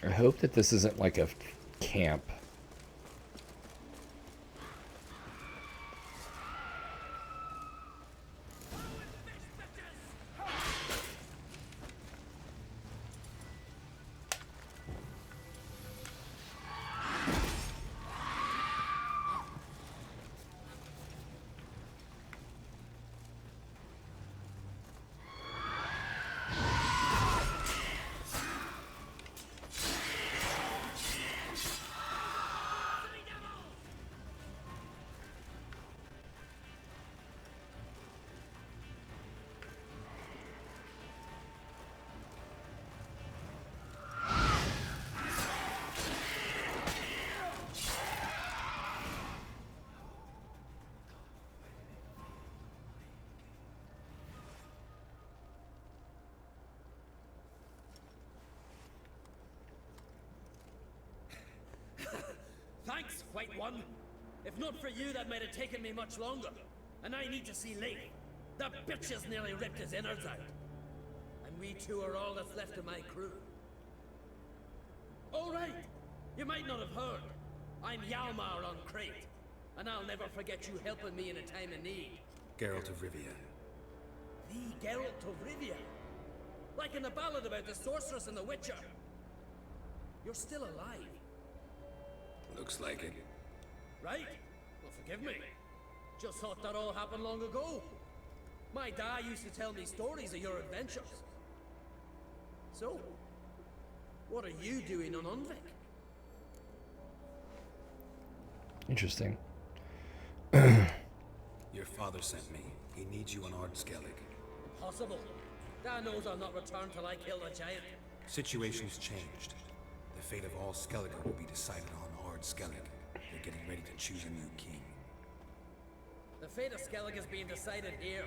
I hope that this isn't like a camp. quite one. If not for you, that might have taken me much longer. And I need to see Leif. That bitch has nearly ripped his innards out. And we two are all that's left of my crew. All right. You might not have heard. I'm Hjalmar on Crate. And I'll never forget you helping me in a time of need. Geralt of Rivia. The Geralt of Rivia. Like in the ballad about the sorceress and the witcher. You're still alive. Looks like it. Right? Well, forgive me. Just thought that all happened long ago. My dad used to tell me stories of your adventures. So, what are you doing on Unvik? Interesting. Your father sent me. He needs you on Ard Skellig. Possible. Dad knows I'll not return till I kill the giant. Situation's changed. The fate of all Skelliger will be decided on Ard Skellig. They're getting ready to choose a new king. The fate of Skellig is being decided here.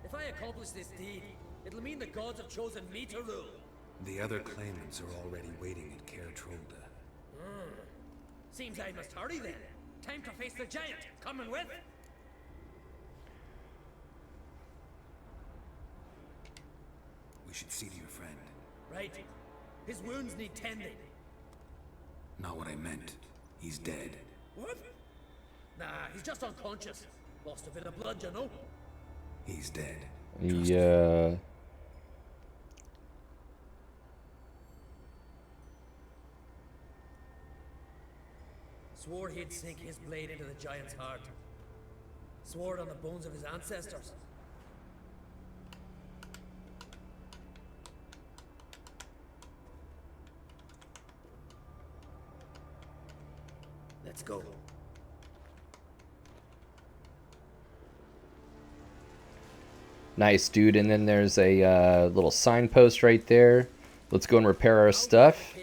If I accomplish this deed, it'll mean the gods have chosen me to rule. The other claimants are already waiting at Caer Trolda. Seems I must hurry then. Time to face the giant. Coming with? We should see to your friend. Right. His wounds need tending. Not what I meant. He's dead. What? Nah, he's just unconscious. Lost a bit of blood, you know. He's dead. Yeah. Swore he'd sink his blade into the giant's heart. Swore it on the bones of his ancestors. Let's go. Nice, dude. And then there's a little signpost right there. Let's go and repair our stuff.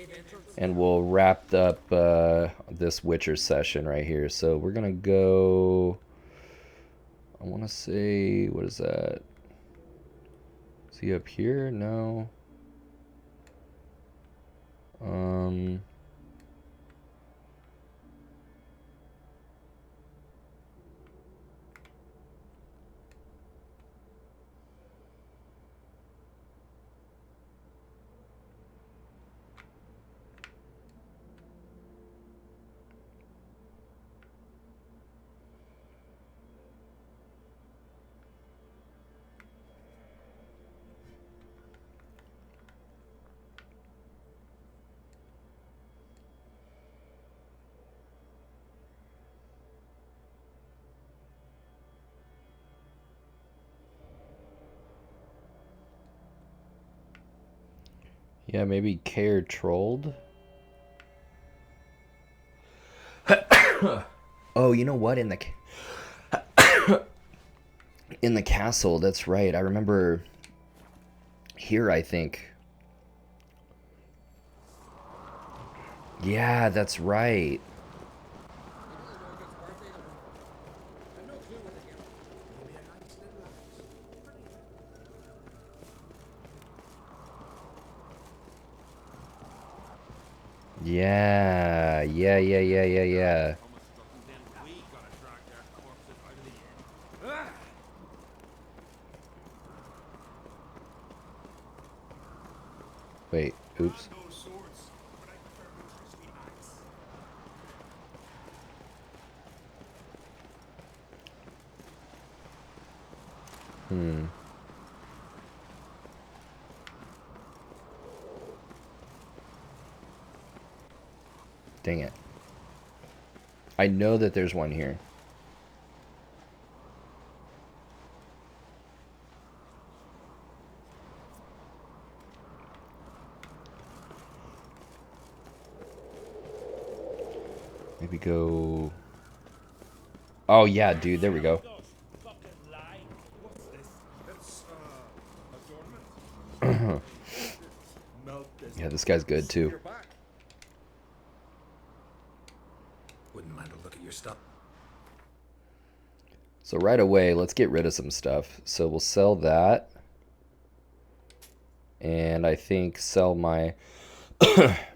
And we'll wrap up this Witcher session right here. So we're going to go... I want to say... What is that? Is he up here? No. Yeah, maybe Caer Trolled. Oh, you know what? In the castle, that's right. I remember here, I think. Yeah, that's right. Yeah. Wait, oops. Dang it. I know that there's one here. Maybe go... Oh, yeah, dude. There we go. Yeah, this guy's good, too. Wouldn't mind a look at your stuff. So right away, let's get rid of some stuff. So we'll sell that. And I think sell my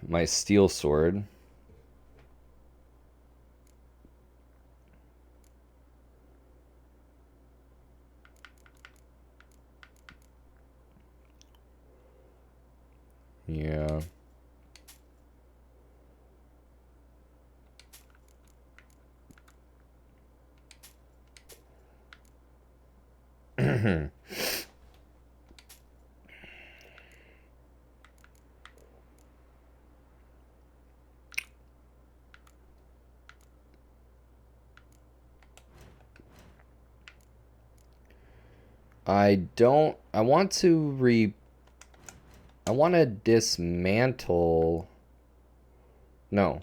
my steel sword. Yeah. I want to dismantle. No.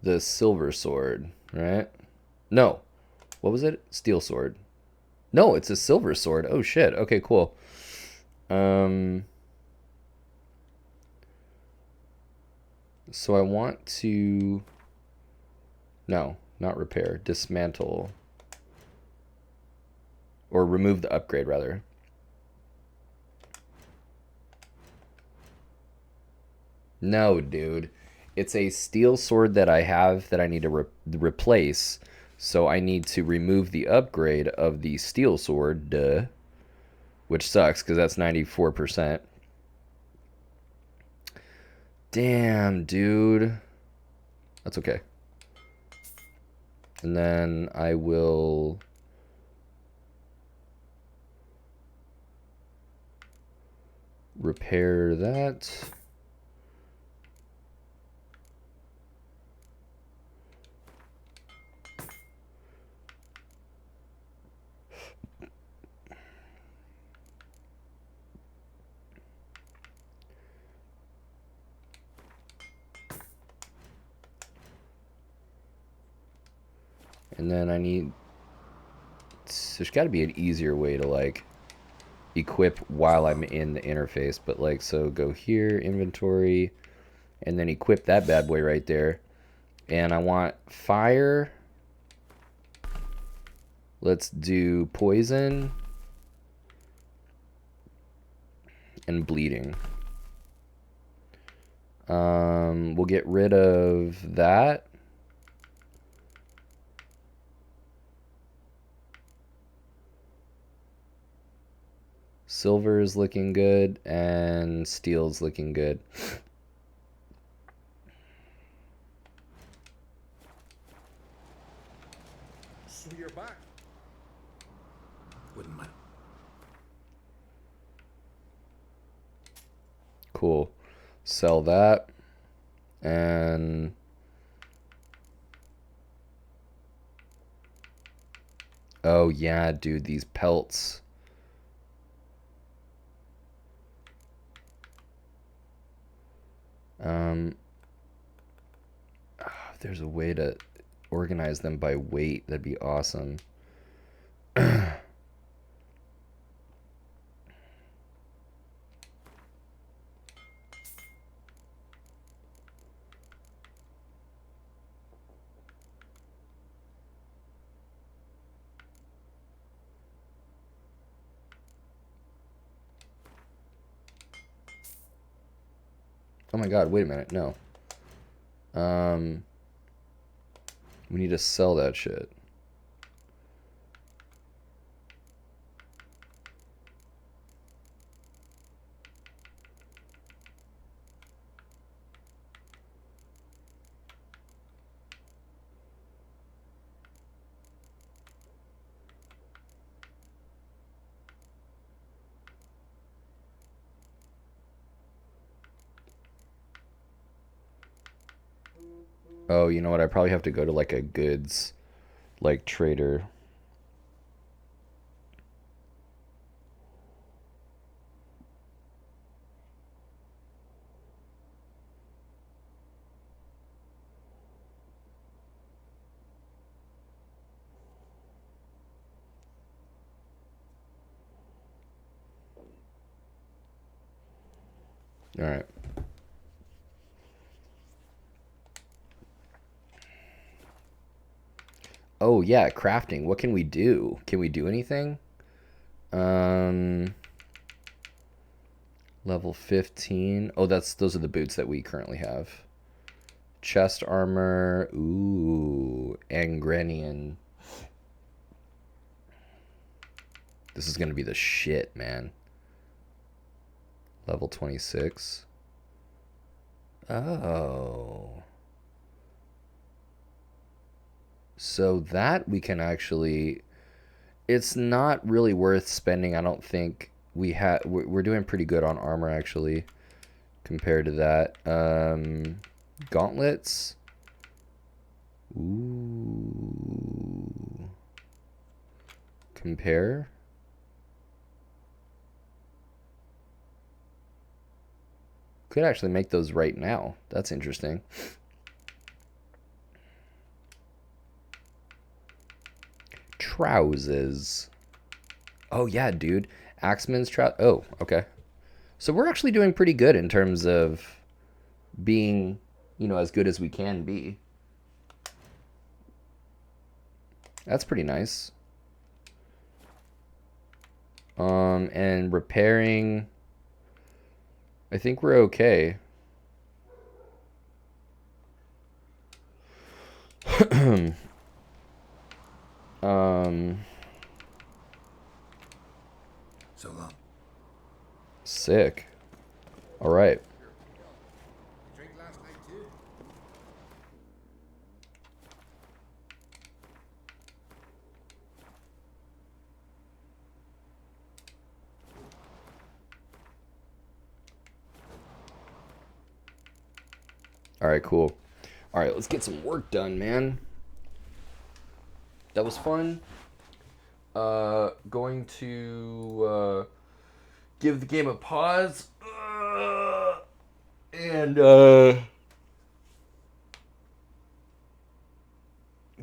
The silver sword, right? No. What was it? Steel sword. No, it's a silver sword. Oh shit. Okay, cool. So I want to... No, not repair. Dismantle. Or remove the upgrade, rather. No, dude. It's a steel sword that I have that I need to replace. So I need to remove the upgrade of the steel sword, duh. Which sucks, because that's 94%. Damn, dude. That's okay. And then I will... repair that. And then I need... There's got to be an easier way to, like, equip while I'm in the interface. But, like, so go here, inventory, and then equip that bad boy right there. And I want fire. Let's do poison and bleeding. We'll get rid of that. Silver is looking good, and steel's looking good. So you're back. Wouldn't mind. Cool. Sell that. And... oh, yeah, dude, these pelts. If there's a way to organize them by weight, that'd be awesome. Oh my god, wait a minute, no. We need to sell that shit. Oh, you know what? I probably have to go to like a goods, like, trader. All right. Oh, yeah, crafting. What can we do? Can we do anything? Level 15. Oh, those are the boots that we currently have. Chest armor. Ooh, Angrenian. This is going to be the shit, man. Level 26. Oh. So that we can actually... It's not really worth spending. I don't think we're doing pretty good on armor, actually, compared to that. Gauntlets. Ooh. Compare. Could actually make those right now. That's interesting. Trousers. Oh yeah, dude. Axeman's trout. Oh, okay. So we're actually doing pretty good in terms of being, you know, as good as we can be. That's pretty nice. And repairing, I think we're okay. So long. Sick. All right. Drink last night too? All right, cool. All right, let's get some work done, man. That was fun. Going to give the game a pause and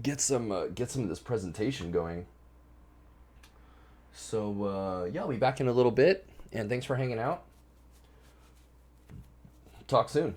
get some of this presentation going. So yeah, I'll be back in a little bit, and thanks for hanging out. Talk soon.